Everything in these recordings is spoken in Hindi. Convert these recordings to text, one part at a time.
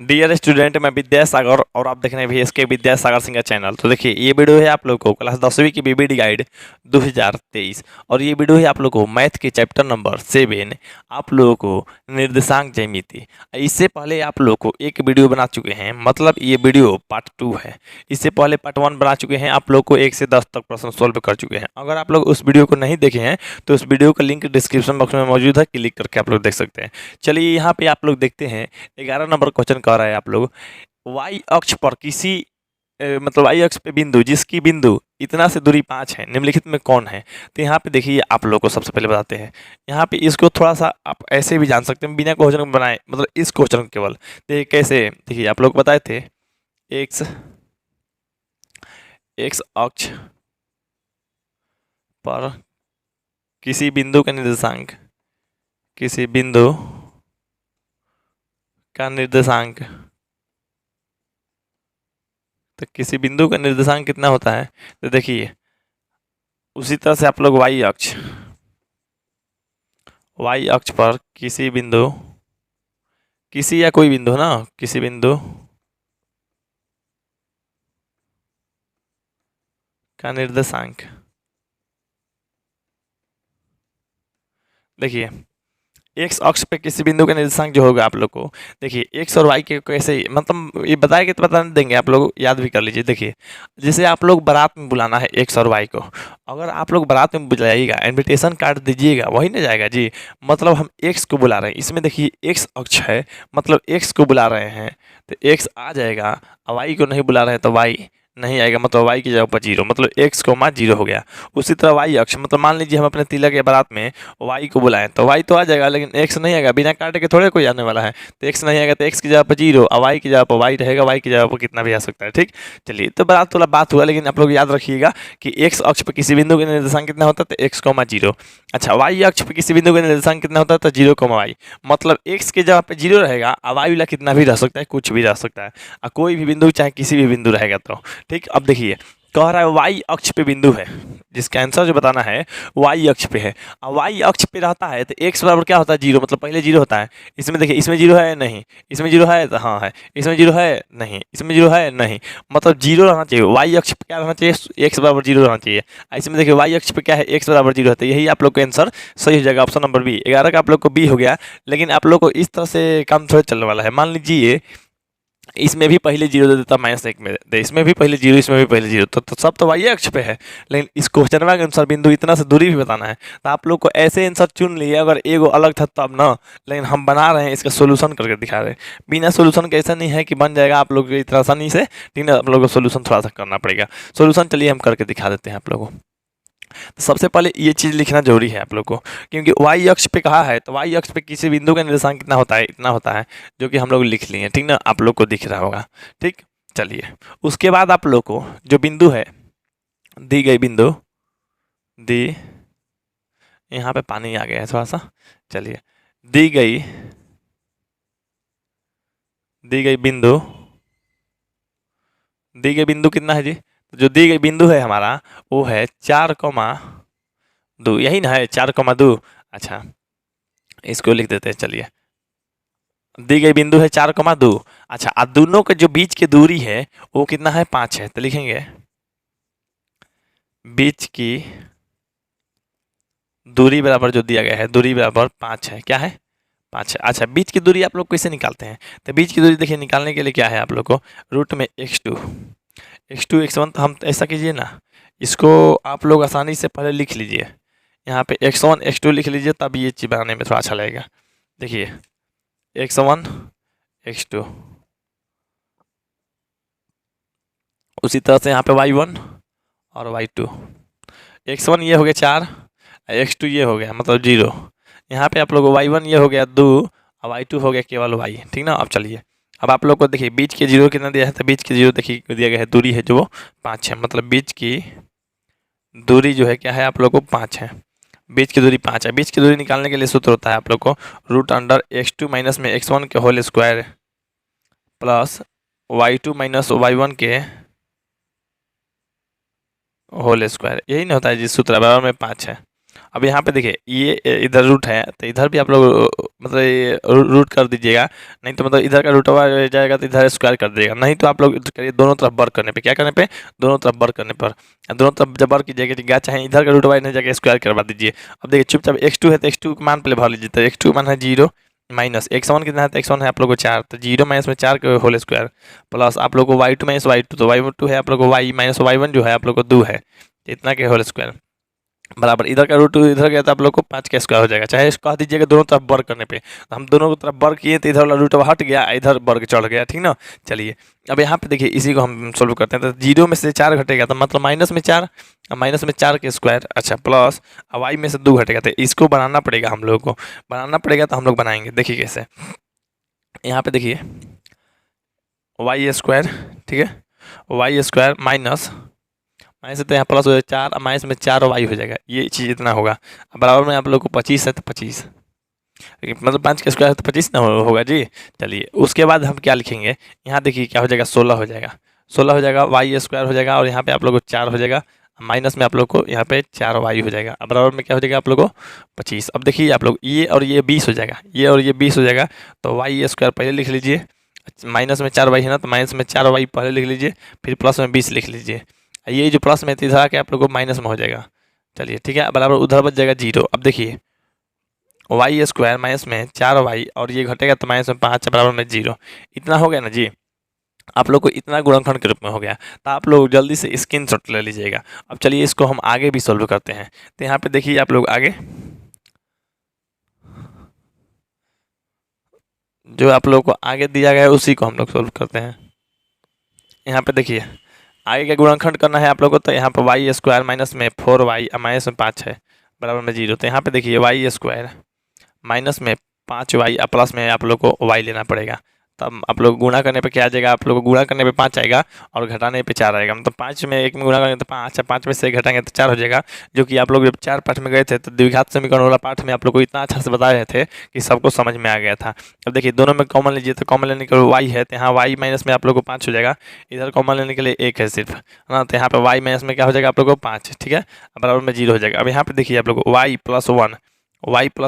डियर स्टूडेंट, मैं विद्यासागर और आप देख रहे हैं VSK विद्यासागर सिंह का चैनल। तो देखिए, ये वीडियो है आप लोग को क्लास 10वीं की बीबीडी गाइड 2023 और ये वीडियो है आप लोग को मैथ के चैप्टर नंबर 7 आप लोगों को निर्देशांक ज्यामिति। इससे पहले आप लोग को एक वीडियो बना चुके हैं, मतलब ये वीडियो पार्ट 2 है। इससे पहले पार्ट 1 बना चुके हैं, आप लोग को 1 से 10 तक प्रश्न सॉल्व कर चुके हैं। अगर आप लोग उस वीडियो को नहीं देखे हैं तो उस वीडियो का लिंक डिस्क्रिप्शन बॉक्स में मौजूद है, क्लिक करके आप लोग देख सकते हैं। चलिए, यहाँ पे आप लोग देखते हैं 11 नंबर क्वेश्चन कह रहा है आप लोग वाई अक्ष पर किसी मतलब वाई अक्ष पे बिंदु जिसकी बिंदु इतना से दूरी 5 है, निम्नलिखित में कौन है। तो यहाँ पे देखिए, आप लोग को सबसे पहले बताते हैं। यहाँ पे इसको थोड़ा सा आप ऐसे भी जान सकते हैं, बिना क्वेश्चन बनाए, मतलब इस क्वेश्चन को केवल देखिए कैसे। देखिए, आप लोग बताए थे एक्स एक्स अक्ष पर किसी बिंदु का निर्देशांक, किसी बिंदु का निर्देशांक, तो किसी बिंदु का निर्देशांक कितना होता है। तो देखिए, उसी तरह से आप लोग वाई अक्ष पर किसी बिंदु, किसी या कोई बिंदु ना, किसी बिंदु का निर्देशांक। देखिए, एक्स अक्ष पे किसी बिंदु का निर्देशांक जो होगा आप लोग को, देखिए एक्स और वाई के कैसे, मतलब ये बताएंगे तो बता देंगे, आप लोग याद भी कर लीजिए। देखिए, जैसे आप लोग बारात में बुलाना है एक्स और वाई को, अगर आप लोग बारात में बुलाइएगा, इनविटेशन कार्ड दीजिएगा, वही ना जाएगा जी। मतलब हम एक्स को बुला रहे हैं, इसमें देखिए एक्स अक्ष है, मतलब एक्स को बुला रहे हैं तो एक्स आ जाएगा, और वाई को नहीं बुला रहे हैं तो वाई नहीं आएगा, मतलब वाई की जगह पर 0, मतलब एक्स को 0 हो गया। उसी तरह वाई अक्ष, मतलब मान लीजिए हम अपने तिलक या बारात में वाई को बुलाएं तो वाई तो आ जाएगा, लेकिन एक्स नहीं आएगा, बिना काटे के थोड़े कोई आने वाला है। तो एक्स नहीं आएगा तो एक्स की जगह पर 0 और वाई की जगह पर वाई रहेगा, वाई की जगह पर कितना भी आ सकता है। ठीक, चलिए, तो बारात वाला बात हुआ, लेकिन आप लोग याद रखिएगा कि एक्स अक्ष पर किसी बिंदु का निर्देशांक कितना होता है तो एक्स कोमा 0। अच्छा, वाई अक्ष पर किसी बिंदु का निर्देशांक कितना होता है तो 0 कोमा वाई, मतलब एक्स की जगह पर 0 रहेगा और वाई वाला कितना भी रह सकता है, कुछ भी रह सकता है, और कोई भी बिंदु चाहे किसी भी बिंदु रहेगा तो। ठीक, अब देखिए, कह रहा है वाई अक्ष पे बिंदु है, जिसका आंसर जो बताना है वाई अक्ष पे है, और वाई अक्ष पे रहता है तो एक्स बराबर क्या होता है 0, मतलब पहले 0 होता है। इसमें देखिए, इसमें 0 है नहीं, इसमें 0 है तो हाँ है, इसमें 0 है नहीं, इसमें 0 है नहीं, मतलब 0 रहना चाहिए। वाई अक्ष पे क्या रहना चाहिए, एक्स बराबर 0 रहना चाहिए। इसमें देखिए वाई अक्ष पे क्या है, एक्स बराबर 0 है, तो यही आप लोग का आंसर सही हो जाएगा, ऑप्शन नंबर बी। 11 का आप लोग को बी हो गया, लेकिन आप लोग को इस तरह से काम थोड़ा चलने वाला है। मान लीजिए इसमें भी पहले 0 दे देता, -1 में दे, इसमें भी पहले 0, इसमें भी पहले 0, तो सब तो वाई अक्ष पे है, लेकिन इस क्वेश्चन के अनुसार बिंदु इतना से दूरी भी बताना है। तो आप लोग को ऐसे आंसर चुन लिए, अगर एगो अलग था तब ना, लेकिन हम बना रहे हैं, इसका सोल्यूशन करके दिखा रहे हैं। बिना सोल्यूशन के ऐसा नहीं है कि बन जाएगा आप लोग को इतना आसानी से। ठीक है, आप लोग को सोल्यूशन थोड़ा सा करना पड़ेगा। सोल्यूशन चलिए हम करके दिखा देते हैं आप लोगों को। तो सबसे पहले ये चीज़ लिखना जरूरी है आप लोग को, क्योंकि वाई अक्ष पे कहा है तो वाई अक्ष पे किसी बिंदु का निर्देशांक कितना होता है, इतना होता है, जो कि हम लोग लिख लिए। ठीक ना, आप लोग को दिख रहा होगा। ठीक, चलिए, उसके बाद आप लोग को जो बिंदु है, दी गई बिंदु, दी, यहाँ पे पानी आ गया है थोड़ा सा, चलिए, दी गई बिंदु, दी गई बिंदु कितना है जी, तो जो दी गई बिंदु है हमारा वो है 4,2, यही ना है 4,2। अच्छा, इसको लिख देते हैं, चलिए, दी गई बिंदु है 4,2। अच्छा, और दोनों के जो बीच की दूरी है वो कितना है, 5 है, तो लिखेंगे बीच की दूरी बराबर जो दिया गया है, दूरी बराबर 5 है, क्या है 5 है। अच्छा, बीच की दूरी आप लोग कैसे निकालते हैं, तो बीच की दूरी देखिए निकालने के लिए क्या है आप लोग को, रूट में x2 x1, तो हम ऐसा कीजिए ना, इसको आप लोग आसानी से पहले लिख लीजिए, यहाँ पे x1 x2 लिख लीजिए, तब ये चीज बनाने में थोड़ा अच्छा लगेगा। देखिए, x1 x2, उसी तरह से यहाँ पे y1 और y2, x1 ये हो गया 4, x2 ये हो गया मतलब 0, यहाँ पे आप लोग y1 ये हो गया 2 और y2 हो गया केवल y। ठीक ना, अब चलिए, अब आप लोग को देखिए बीच के 0 कितना दिया है, तो बीच के 0 देखिए दिया गया है, दूरी है जो वो 5 है, मतलब बीच की दूरी जो है क्या है आप लोग को 5 है, बीच की दूरी 5 है। बीच की दूरी निकालने के लिए सूत्र होता है आप लोग को √x2 माइनस में x1 के whole square plus y2 minus y1 के होल स्क्वायर, यही नहीं होता है जिस सूत्र बराबर में 5 है। अब यहाँ पे देखिए ये इधर रूट है तो इधर भी आप लोग मतलब ये रूट कर दीजिएगा, नहीं तो मतलब इधर का रूट ओवर जाएगा तो इधर स्क्वायर कर दीजिएगा, नहीं तो आप लोग करिए दोनों तरफ वर्क करने पे, क्या करने पे, दोनों तरफ वर्क करने पर, दोनों तरफ जब वर्क कीजिएगा चाहे इधर का रूट ओवर नहीं जाकर स्क्वायर करवा दीजिए। अब देखिए चुपचाप x2 है तो x2 का मान पहले भर लीजिए, तो x2 मान है 0 माइनस x1 कितना है, तो x1 है आप लोग को 4, तो 0 माइनस में 4 के होल स्क्वायर प्लस आप लोग को y2 माइनस y2, तो y2 है आप लोग को y माइनस y1 जो है आप लोग को 2 है, इतना के होल स्क्वायर बराबर इधर का रूट इधर गया तो आप लोग को 5 का स्क्वायर हो जाएगा, चाहे इसको कह दीजिएगा दोनों तरफ वर्क करने पे, तो हम दोनों तरफ वर्क किए तो इधर वाला रूट हट गया, इधर वर्क चढ़ गया, ठीक ना। चलिए अब यहाँ पे देखिए इसी को हम सोल्व करते हैं, तो 0 में से 4 घटेगा तो मतलब माइनस में 4 के स्क्वायर, अच्छा प्लस y में से 2 घटेगा, तो इसको बनाना पड़ेगा हम लोग को, बनाना पड़ेगा तो हम लोग बनाएंगे, देखिए कैसे। यहाँ पे देखिए वाई स्क्वायर, ठीक है, वाई स्क्वायर माइनस माइनस तो यहाँ प्लस हो जाएगा 4, माइनस में 4 वाई हो जाएगा, ये चीज़ इतना होगा। बराबर में आप लोग को 25 है तो 25, मतलब 5 का स्क्वायर है तो 25 ना होगा जी। चलिए उसके बाद हम क्या लिखेंगे, यहाँ देखिए क्या हो जाएगा, 16 हो जाएगा, 16 हो जाएगा, वाई स्क्वायर हो जाएगा और यहाँ पे आप लोग को 4 हो जाएगा, माइनस में आप लोग को यहाँ पे 4 वाई हो जाएगा, अब बराबर में क्या हो जाएगा आप लोग को 25। अब देखिए आप लोग ये और ये 20 हो जाएगा, ये और ये 20 हो जाएगा, तो वाई स्क्वायर पहले लिख लीजिए, माइनस में 4 वाई है ना, तो माइनस में 4 वाई पहले लिख लीजिए, फिर प्लस में 20 लिख लीजिए, ये जो प्लस में इधर आके आप लोग को माइनस में हो जाएगा। चलिए ठीक है, बराबर उधर बच जाएगा 0। अब देखिए वाई स्क्वायर माइनस में 4 वाई और ये घटेगा तो माइनस में 5 बराबर में 0, इतना हो गया ना जी। आप लोग को इतना गुणनखंड के रूप में हो गया, तो आप लोग जल्दी से स्क्रीनशॉट ले लीजिएगा। अब चलिए इसको हम आगे भी सोल्व करते हैं, तो यहाँ पे देखिए आप लोग आगे जो आप लोग को आगे दिया गया है उसी को हम लोग सोल्व करते हैं। यहाँ पे देखिए आगे का गुणनखंड करना है आप लोग को, तो यहाँ पर वाई स्क्वायर माइनस में 4 वाई माइनस में 5 है बराबर में 0, तो यहाँ पे देखिए वाई स्क्वायर माइनस में 5 वाई प्लस में आप लोग को वाई लेना पड़ेगा, तब आप लोग गुणा करने पे क्या आ जाएगा, आप लोग को गुणा करने पे 5 आएगा और घटाने पे 4 आएगा, मतलब 5 में 1 में गुणा करेंगे तो 5, 5 में से 1 घटाएंगे तो 4 हो जाएगा, जो कि आप लोग जब 4 पाठ में गए थे तो द्विघात समीकरण वाला पाठ में आप लोग को इतना अच्छा से बता रहे थे कि सबको समझ में आ गया था। अब देखिए दोनों में कॉमन लीजिए, तो कॉमन लेने के लिए वाई है, तो यहाँ वाई माइनस में आप लोग को 5 हो जाएगा, इधर कॉमन लेने के लिए 1 है सिर्फ, है ना, तो यहाँ पे वाई माइनस में क्या हो जाएगा आप लोग को 5, ठीक है, बराबर में 0 हो जाएगा। अब यहाँ पे देखिए आप लोग को वाई प्लस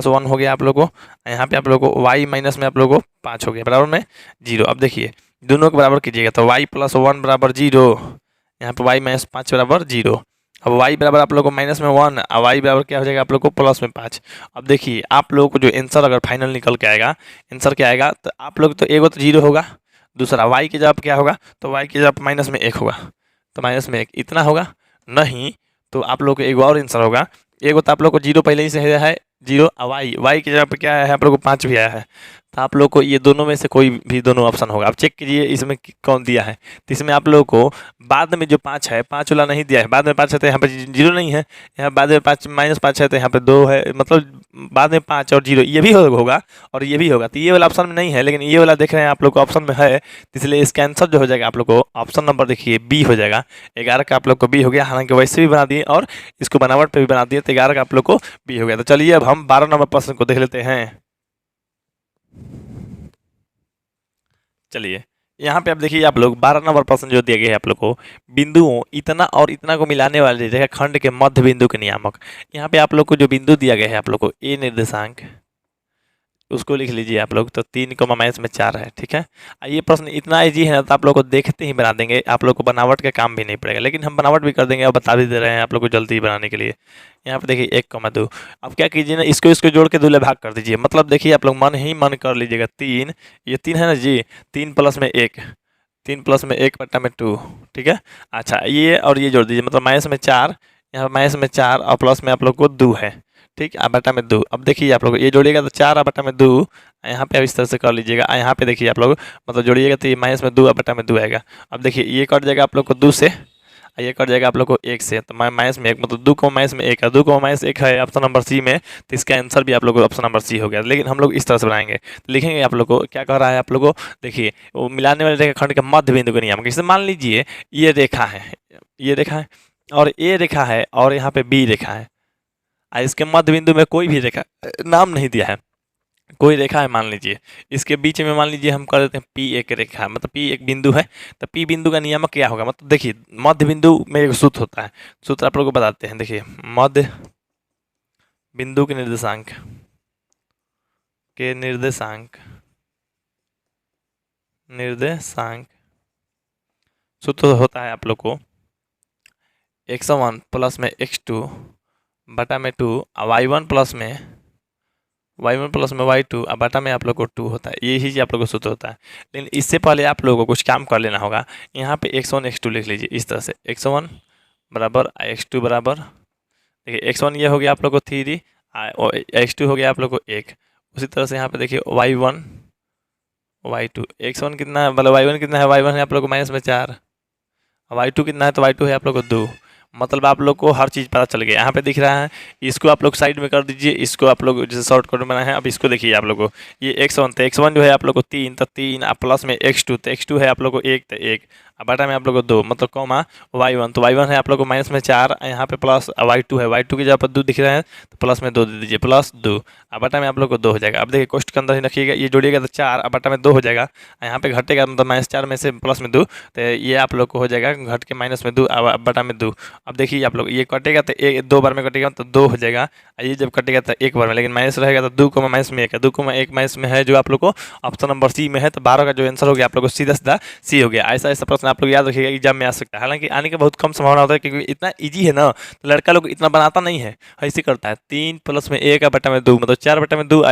1 हो गया आप लोग को, यहाँ पे आप लोग को वाई माइनस में आप लोग को 5 हो गया बराबर में 0। अब देखिए दोनों को बराबर कीजिएगा, तो वाई प्लस 1 बराबर 0, यहाँ पे वाई माइनस 5 बराबर 0। अब वाई बराबर आप लोग को माइनस में 1 और वाई बराबर क्या हो जाएगा आप लोग को प्लस में 5। अब देखिए आप लोगों को जो आंसर अगर फाइनल निकल के आएगा, आंसर क्या आएगा, तो आप लोग तो एगो तो 0 होगा, दूसरा वाई के जवाब क्या होगा, तो वाई के जवाब माइनस में 1 होगा, तो माइनस में 1 इतना होगा, नहीं तो आप लोग को एक और आंसर होगा, एगो तो आप लोग को 0 पहले ही से है 0, वाई के जगह पे क्या आया है आप लोग को 5 भी आया है, तो आप लोग को ये दोनों में से कोई भी दोनों ऑप्शन होगा। आप चेक कीजिए इसमें कौन दिया है, तो इसमें आप लोग को बाद में जो 5 है, 5 वाला नहीं दिया है, बाद में 5 है तो यहाँ पे 0 नहीं है, यहाँ बाद में 5 माइनस 5 है तो यहाँ पे 2 है, मतलब बाद में 5 और 0 ये भी होगा और ये भी होगा, तो ये वाला ऑप्शन में नहीं है, लेकिन ये वाला देख रहे हैं आप लोग को ऑप्शन में है, तो इसलिए इसका आंसर जो हो जाएगा आप लोग को ऑप्शन नंबर देखिए बी हो जाएगा। 11 का आप लोग को बी हो गया, हालांकि वैसे भी बना दिए और इसको बनावट पे भी बना दिए, तो 11 का आप लोग को बी हो गया। तो चलिए अब हम 12 नंबर प्रश्न को देख लेते हैं। चलिए यहाँ पे आप देखिए आप लोग 12 नंबर प्रश्न जो दिया गया है आप लोग को, बिंदुओं इतना और इतना को मिलाने वाले जगह खंड के मध्य बिंदु के नियामक, यहाँ पे आप लोग को जो बिंदु दिया गया है आप लोग को ए निर्देशांक, उसको लिख लीजिए आप लोग, तो 3 को माइनस में 4 है, ठीक है। ये प्रश्न इतना इजी है ना, तो आप लोग को देखते ही बना देंगे, आप लोग को बनावट का काम भी नहीं पड़ेगा, लेकिन हम बनावट भी कर देंगे और बता भी दे रहे हैं आप लोग को जल्दी बनाने के लिए। यहाँ पे देखिए 1,2, अब क्या कीजिए ना, इसको जोड़ के दूल्हे भाग कर दीजिए, मतलब देखिए आप लोग मन ही मन कर लीजिएगा, 3 ये 3 है ना जी, 3 प्लस में 1, 3 प्लस में 1 बट्टा में 2, ठीक है। अच्छा ये और ये जोड़ दीजिए, मतलब माइनस में 4, यहाँ माइनस में 4 और प्लस में आप लोग को 2 है, ठीक है, बटा में 2। अब देखिए आप लोग ये जोड़िएगा तो 4 बटा में 2, यहाँ पे अब इस तरह से कर लीजिएगा, यहाँ पे देखिए आप लोग मतलब जोड़िएगा तो ये माइनस में 2 बटा में 2 आएगा। अब देखिए ये कट जाएगा आप लोग को 2 से, ये कट जाएगा आप लोग को 1 से, तो माइनस में 1, मतलब 2 को माइनस में 1 है, 2 को माइनस 1 है ऑप्शन नंबर सी में, तो इसका आंसर भी आप लोग को ऑप्शन नंबर सी हो गया। लेकिन हम लोग इस तरह से बनाएंगे, तो लिखेंगे आप लोग को क्या कह रहा है आप लोग को, देखिए वो मिलाने वाले रेखा खंड के मध्य बिंदु के नियम, जैसे मान लीजिए ये रेखा है, ये रेखा है और ए रेखा है और यहाँ पे बी रेखा है, इसके मध्य बिंदु में कोई भी रेखा नाम नहीं दिया है, कोई रेखा है मान लीजिए, इसके बीच में मान लीजिए हम कर देते हैं पी एक रेखा है, मतलब पी एक बिंदु है, तो पी बिंदु का नियामक क्या होगा, मतलब देखिए मध्य बिंदु में एक सूत्र होता है, सूत्र आप लोग को बताते हैं, देखिए मध्य बिंदु के निर्देशांक सूत्र होता है आप लोग को x1 प्लस में x2 बटा में 2, y1 प्लस में y2 और बटा में आप लोग को 2 होता है। यही चीज़ आप लोग को सूत्र होता है। लेकिन इससे पहले आप लोगों को कुछ काम कर लेना होगा। यहाँ पे x1 x2 लिख लीजिए इस तरह से, x1 बराबर x2 बराबर, देखिए x1 ये हो गया आप लोग को 3 और x2 हो गया आप लोग को 1। उसी तरह से यहाँ पे देखिए y1 y2, x1 कितना है, मतलब y1 कितना है, y1 है आप लोग को -4, y2 कितना है तो y2 है आप लोग को 2। मतलब आप लोग को हर चीज़ पता चल गया। यहाँ पे दिख रहा है, इसको आप लोग साइड में कर दीजिए, इसको आप लोग जैसे शॉर्टकट में बनाए हैं। अब इसको देखिए आप लोग को, ये x1 तो x1 जो है आप लोग को 3 तो 3 आप प्लस में x2 तो x2 है आप लोग को 1 तो 1 बटा में आप लोग को 2, मतलब कॉमा y1 तो y1 है आप लोग को -4, यहाँ पे प्लस y2 है, y2 की जगह पर 2 दिख रहा है तो प्लस में 2 दे दीजिए, +2 बटा में आप लोग को 2 हो जाएगा। अब देखिए क्वेश्चन के अंदर ही रखिएगा, ये जोड़िएगा तो 4 बटा में 2 हो जाएगा, यहाँ पे घटेगा मतलब -4 में से प्लस में 2 तो ये आप लोग को हो जाएगा घट के -2 बटा में 2। अब देखिए आप लोग, ये कटेगा तो 2 बार में कटेगा तो 2 हो जाएगा, ये जब कटेगा तो 1 बार में, लेकिन माइनस रहेगा तो 2 को माइनस में 1 है, 2 को 1 माइनस में है जो आप लोग को ऑप्शन नंबर सी में है। तो 12 का जो आंसर हो गया आप लोग को सीधा सीधा सी हो गया। ऐसा ऐसा प्रश्न आप लोग याद रखिएगा, एग्जाम में आ सकता है। हालांकि आने का बहुत कम संभावना होता है क्योंकि इतना ईजी है ना, तो लड़का लोग इतना बनाता नहीं है, ऐसे करता है। 3 प्लस में 1 बटा में 2 मतलब 4 बटा में 2,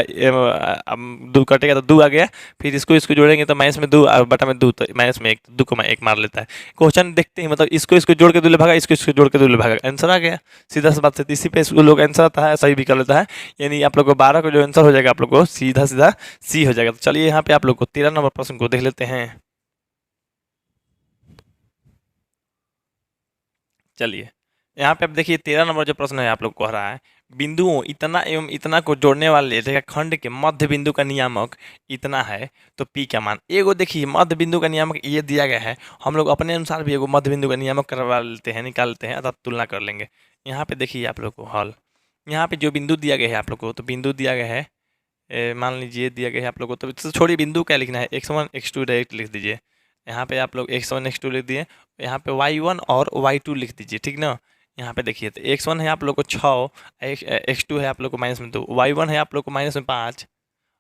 2 कटेगा तो 2 आ गया, फिर इसको जोड़ेंगे तो माइनस में 2 बटा में 2 तो माइनस में 1, 2 को 1 मार लेता है। क्वेश्चन देखते ही मतलब इसको जोड़ के 2 भागा, इसको जोड़ के 2 भागा, आंसर आ गया सीधा सी बात है। इसी पे लोग आंसर आता है, सही भी कर लेता है। यानी आप लोग को 12 को जो आंसर हो जाएगा आप लोग को सीधा सीधा सी हो जाएगा। तो चलिए यहाँ पे आप लोग को 13 नंबर प्रश्न को देख लेते हैं। चलिए यहाँ पे आप देखिए 13 नंबर जो प्रश्न है आप लोग को कह रहा है, बिंदुओं इतना एवं इतना को जोड़ने वाले रेखाखंड के मध्य बिंदु का नियामक इतना है तो पी का मान। एगो देखिए मध्य बिंदु का नियामक ये दिया गया है, हम लोग अपने अनुसार भी एगो मध्य बिंदु का नियामक करवा लेते हैं, निकाल लेते हैं, अर्थात तुलना कर लेंगे। यहाँ पे देखिए आप लोग को हल, यहाँ पे जो बिंदु दिया गया है आप लोग को, तो बिंदु दिया गया है मान लीजिए दिया गया है आप लोग को, तो इससे छोड़िए बिंदु क्या लिखना है, x1 x2 डायरेक्ट लिख दीजिए। यहाँ पे आप लोग x1 x2 लिख दिए, यहाँ पे y1 और y2 लिख दीजिए, ठीक ना। यहाँ पे देखिए तो x1 है आप लोग को 6, x2 है आप लोग को -2, y1 है आप लोग को -5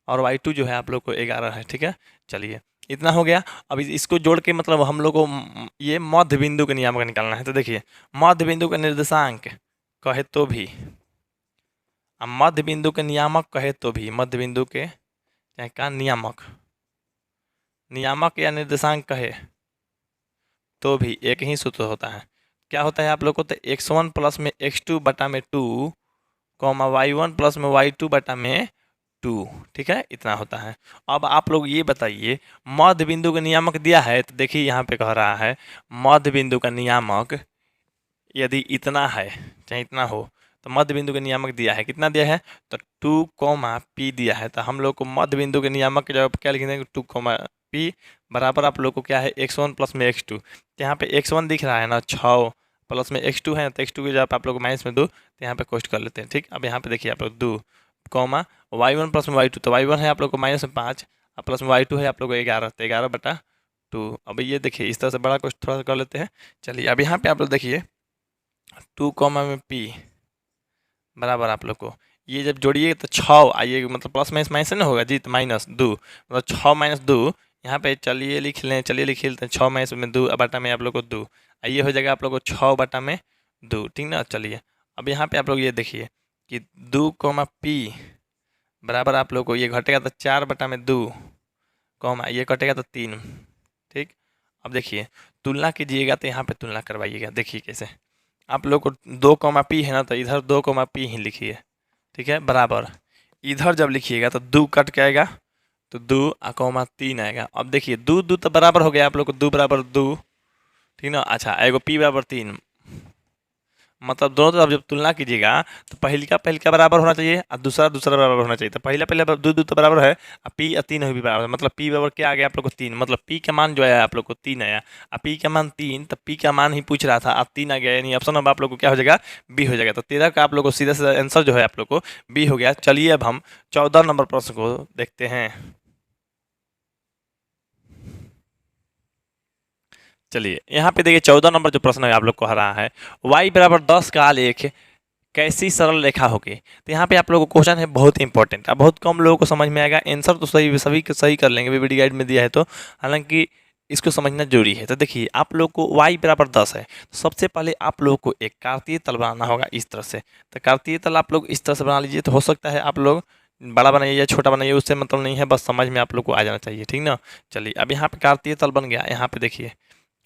और y2 जो है आप लोग को 11 है, ठीक है। चलिए इतना हो गया। अब इसको जोड़ के मतलब हम लोग को ये मध्य बिंदु का नियामक निकालना है। तो देखिए मध्य बिंदु का निर्देशांक कहे तो भी, अब मध्य बिंदु के नियामक कहे तो भी, मध्य बिंदु के चाहे का नियामक या निर्देशांक कहे तो भी एक ही सूत्र होता है। क्या होता है आप लोग को, तो x1 प्लस में x2 बटा में 2 कॉमा y1 प्लस में y2 बटा में 2, ठीक है, इतना होता है। अब आप लोग ये बताइए मध्य बिंदु का नियामक दिया है, तो देखिए यहाँ पे कह रहा है मध्य बिंदु का नियामक यदि इतना है चाहे इतना हो, तो मध्य बिंदु का नियामक दिया है, कितना दिया है, तो 2 कॉमा पी दिया है। तो हम लोग को मध्य बिंदु के नियामक के जवाब क्या लिखेंगे, 2 कॉमा पी बराबर आप लोग को क्या है x1 प्लस में x2। तो यहाँ पे x1 दिख रहा है ना 6 प्लस में x2 है, तो x2 के जवाब आप लोग को माइनस में 2, तो यहाँ पे कोष्ट कर लेते हैं, ठीक। अब यहाँ पे देखिए आप लोग 2 कॉमा y1 प्लस में y2, तो y1 है आप लोग को -5 और प्लस में y2 है आप लोग को 11, तो 11 बटा 2। अब ये देखिए इस तरह से बड़ा क्वेश्चन थोड़ा सा कर लेते हैं। चलिए अब यहाँ पे आप लोग देखिए 2 कॉमा में p बराबर आप लोग को ये जब जोड़िए तो 6 आइए, मतलब प्लस माइनस माइनस ना होगा जी, तो -2 मतलब 6 - 2 यहाँ पे चलिए लिख लें, चलिए लिख लेते हैं 6 माइनस में 2 बटा में आप लोग को 2, आइए हो जाएगा आप लोग को 6 बटा में 2, ठीक ना। चलिए अब यहाँ पे आप लोग ये देखिए कि 2 कॉमा पी बराबर आप लोग को ये घटेगा तो 4 बटा में 2 कॉमा ये कटेगा तो 3, ठीक। अब देखिए तुलना कीजिएगा तो यहाँ पे तुलना करवाइएगा, देखिए कैसे आप लोग को 2 कॉमा पी है ना, तो इधर 2 कॉमा पी ही लिखिए, ठीक है, बराबर इधर जब लिखिएगा तो 2 कट के आएगा तो 2 कॉमा 3 आएगा। अब देखिए 2 2 तो बराबर हो गया आप लोग को, 2 बराबर 2, ठीक ना। अच्छा एगो पी बराबर 3, मतलब दोनों तरफ जब तुलना कीजिएगा तो पहली का बराबर होना चाहिए और दूसरा बराबर होना चाहिए। तो पहला 2 तो बराबर है और पी और 3 भी बराबर है, मतलब पी बराबर क्या आ गया आप लोग को 3, मतलब पी का मान जो है आप लोग को 3 आया और पी का मान 3, तो पी का मान ही पूछ रहा था, अब 3 आ गया, यानी ऑप्शन अब आप लोग को क्या हो जाएगा, बी हो जाएगा। तो 13 का आप लोग को सीधा सीधा आंसर जो है आप लोग को बी हो गया। चलिए अब हम 14 नंबर प्रश्न को देखते हैं। चलिए यहाँ पे देखिए 14 नंबर जो प्रश्न है आप लोग को आ रहा है, y बराबर 10 का आलेख कैसी सरल रेखा होगी। तो यहाँ पे आप लोगों को क्वेश्चन है बहुत इंपॉर्टेंट, अब बहुत कम लोगों को समझ में आएगा, आंसर तो सही सभी सही कर लेंगे वीडियो गाइड में दिया है तो, हालांकि इसको समझना जरूरी है। तो देखिए आप लोग को y बराबर 10 है, तो सबसे पहले आप लोग को एक कार्तीय तल बनाना होगा इस तरह से। तो कार्तीय तल आप लोग इस तरह से बना लीजिए, तो हो सकता है आप लोग बड़ा बनाइए या छोटा बनाइए, उससे मतलब नहीं है, बस समझ में आप लोग को आ जाना चाहिए, ठीक ना। चलिए अब यहाँ पे कार्तीय तल बन गया। यहाँ पे देखिए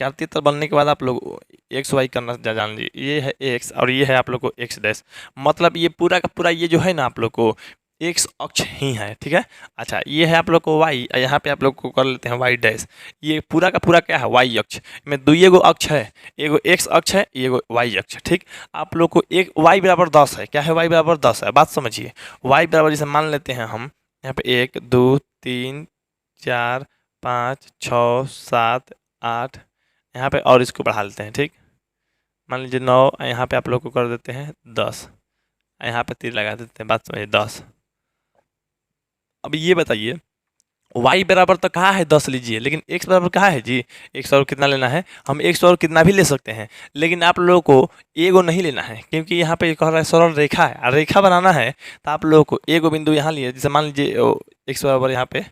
कार्तीय तल बनने के बाद आप लोग एक्स वाई करना जान लीजिए, ये है एक्स और ये है आप लोग को एक्स डैश, मतलब ये पूरा का पूरा ये जो है ना आप लोग को एक्स अक्ष ही है, ठीक है। अच्छा ये है आप लोग को वाई, यहाँ पे आप लोग को कर लेते हैं वाई डैश, ये पूरा का पूरा क्या है वाई अक्ष में दुइये गो अक्ष है, एगो एक्स अक्ष है एगो वाई अक्ष, ठीक। आप लोग को एक वाई बराबर 10 है, क्या है वाई बराबर 10 है, बात समझिए। वाई बराबर जैसे मान लेते हैं हम यहाँ पे 1 2 3 4 5 6 7 8, यहाँ पे और इसको बढ़ा लेते हैं, ठीक। मान लीजिए 9, यहाँ पे आप लोग को कर देते हैं 10, यहाँ पे तीर लगा देते हैं, बात समझिए 10। अब ये बताइए y बराबर तो कहाँ है 10 लीजिए, लेकिन x बराबर कहाँ है जी, x और कितना लेना है, हम x और कितना भी ले सकते हैं, लेकिन आप लोगों को एगो नहीं लेना है, क्योंकि यहाँ पे कह रहा है सरल रेखा है और रेखा बनाना है, तो आप लोगों को एगो बिंदु यहाँ लिए, जैसे मान लीजिए x बराबर यहाँ पे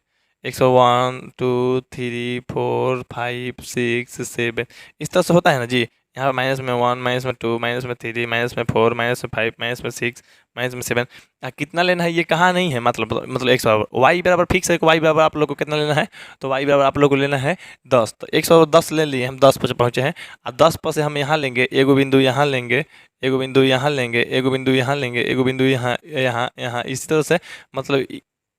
101 2 3 4 5 6 7 इस तरह से होता है ना जी। यहाँ पे माइनस में 1 माइनस में 2 माइनस में 3 माइनस में 4 माइनस में 5 माइनस में 6 माइनस में 7, कितना लेना है ये कहाँ नहीं है, मतलब एक्स बराबर वाई बराबर फिक्स है, वाई बराबर आप लोग को कितना लेना है, तो वाई बराबर आप लोग को लेना है 10, तो 110 ले लिए हम, 10 पर पहुँचे हैं, और 10 पर से हम यहाँ लेंगे एगो बिंदु, यहाँ लेंगे एगो बिंदु, यहाँ लेंगे एगो बिंदु, यहाँ लेंगे एगो बिंदु, यहाँ यहाँ यहाँ इसी तरह से, मतलब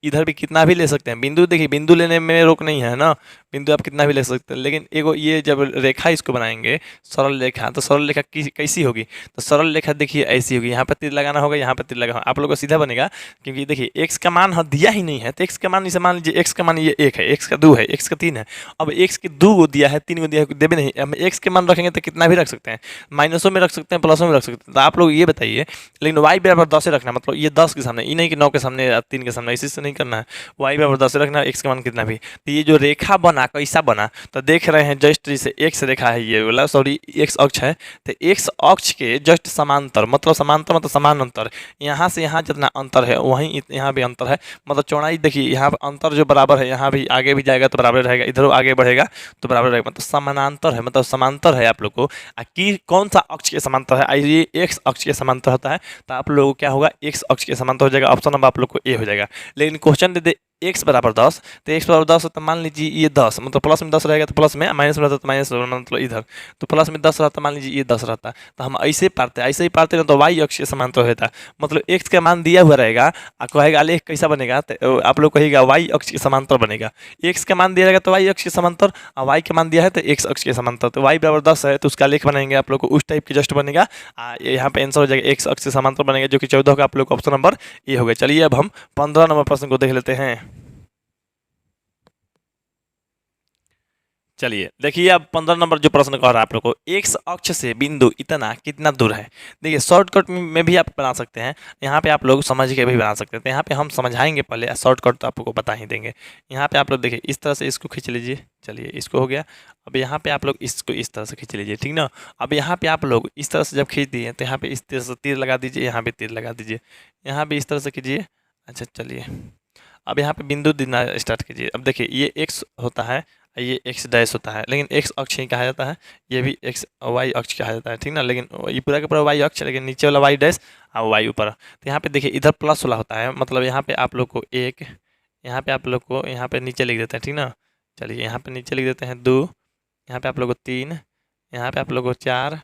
इधर भी कितना भी ले सकते हैं बिंदु। देखिए बिंदु लेने में रोक नहीं है ना, बिंदु आप कितना भी ले सकते हैं, लेकिन एगो ये जब रेखा इसको बनाएंगे सरल रेखा, तो सरल रेखा कैसी होगी, तो सरल रेखा देखिए ऐसी होगी, यहाँ पर तीर लगाना होगा, यहाँ पर तीर लगाना आप लोग को सीधा बनेगा, क्योंकि देखिए एक्स का मान दिया ही नहीं है, तो एक्स का मान इसे मान लीजिए एक्स का मान ये 1 है, एक्स का 2 है, एक्स का 3 है, अब एक्स के 2 को दिया है 3 को दिया है, देवे नहीं, हम एक्स के मान रखेंगे तो कितना भी रख सकते हैं, माइनसों में रख सकते हैं प्लसों में रख सकते हैं, तो आप लोग ये बताइए, लेकिन वाई बराबर 10 रखना, मतलब ये 10 के सामने, ये नहीं कि 9 के सामने या 3 के सामने, इसी से नहीं करना है, वाई बराबर 10 रखना, एक्स का मान कितना भी। तो ये जो रेखा बना कैसा बना, तो देख रहे हैं जस्ट जैसे एक्स रेखा है ये वाला, सॉरी एक्स अक्ष है, तो एक्स अक्ष के जस्ट समांतर, मतलब समांतर मतलब समान अंतर, यहाँ से यहाँ जितना अंतर है वहीं यहाँ भी अंतर है, मतलब चौड़ाई देखिए यहाँ पर अंतर जो बराबर है, यहाँ भी आगे भी जाएगा तो बराबर रहेगा, इधर आगे बढ़ेगा तो बराबर रहेगा, मतलब समानांतर है, मतलब समांतर है आप लोग को। कि कौन सा अक्ष के समांतर है, ये एक्स अक्ष के समांतर होता है, तो आप लोगों को क्या होगा एक्स अक्ष के समांतर हो जाएगा, ऑप्शन नंबर आप लोग को ए हो जाएगा। लेकिन क्वेश्चन दे दे एक्स बराबर 10, तो एक्स बराबर 10 तो मान लीजिए ये 10, मतलब प्लस में 10 रहेगा तो प्लस में, माइनस में रहता तो माइनस, मतलब इधर तो प्लस में 10 रहता, मान लीजिए ये 10 रहता, तो हम ऐसे पारते ऐसे ही पारते ना, तो वाई अक्ष के समांतर होता, मतलब एक्स का मान दिया हुआ रहेगा, आप कहेगा लेख कैसा बनेगा, तो आप लोग कहेगा वाई अक्ष के समांतर बनेगा, एक्स का मान दिया रहेगा तो वाई अक्ष के समांतर, और वाई का मान दिया है तो एक्स अक्ष के समांतर, तो वाई बराबर 10 है तो उसका लेख बनाएंगे आप लोग को उस टाइप के जस्ट बनेगा, यहाँ पे आंसर हो जाएगा एक्स अक्ष के समांतर बनेगा, जो कि 14 का आप लोग ऑप्शन नंबर ये हो गया। चलिए अब हम 15 नंबर प्रश्न को देख लेते हैं। चलिए देखिए अब 15 नंबर जो प्रश्न कह रहा है आप लोग को, एक्स अक्ष से बिंदु इतना कितना दूर है। देखिए शॉर्टकट में भी आप बना सकते हैं, यहाँ पे आप लोग समझ के भी बना सकते हैं, तो यहाँ पे हम समझाएंगे पहले, शॉर्टकट तो आपको बता ही देंगे। यहाँ पे आप लोग देखिए इस तरह से इसको खींच लीजिए, चलिए इसको हो गया। अब यहाँ पे आप लोग इसको इस तरह से खींच लीजिए, ठीक ना। अब यहाँ पे आप लोग इस तरह से जब खींच दिए तो यहाँ पे इस तरह से तीर लगा दीजिए, यहाँ पे तीर लगा दीजिए, यहाँ भी इस तरह से कीजिए। अच्छा चलिए अब यहाँ पे बिंदु देना स्टार्ट कीजिए। अब देखिए ये एक्स होता है, ये एक्स डैश होता है, लेकिन एक्स अक्ष ही कहा जाता है, ये भी एक्स वाई अक्ष कहा जाता है, ठीक ना। लेकिन ये पूरा का पूरा वाई अक्ष, लेकिन नीचे वाला वाई डैश और वाई ऊपर। तो यहाँ पे देखिए इधर प्लस वाला होता है, मतलब यहाँ पे आप लोग को एक, यहाँ पे आप लोग को यहाँ पे नीचे लिख देते हैं, ठीक ना। चलिए यहाँ पे नीचे लिख देते हैं 2, यहाँ पे आप लोग को 3, यहाँ पे आप लोग को 4,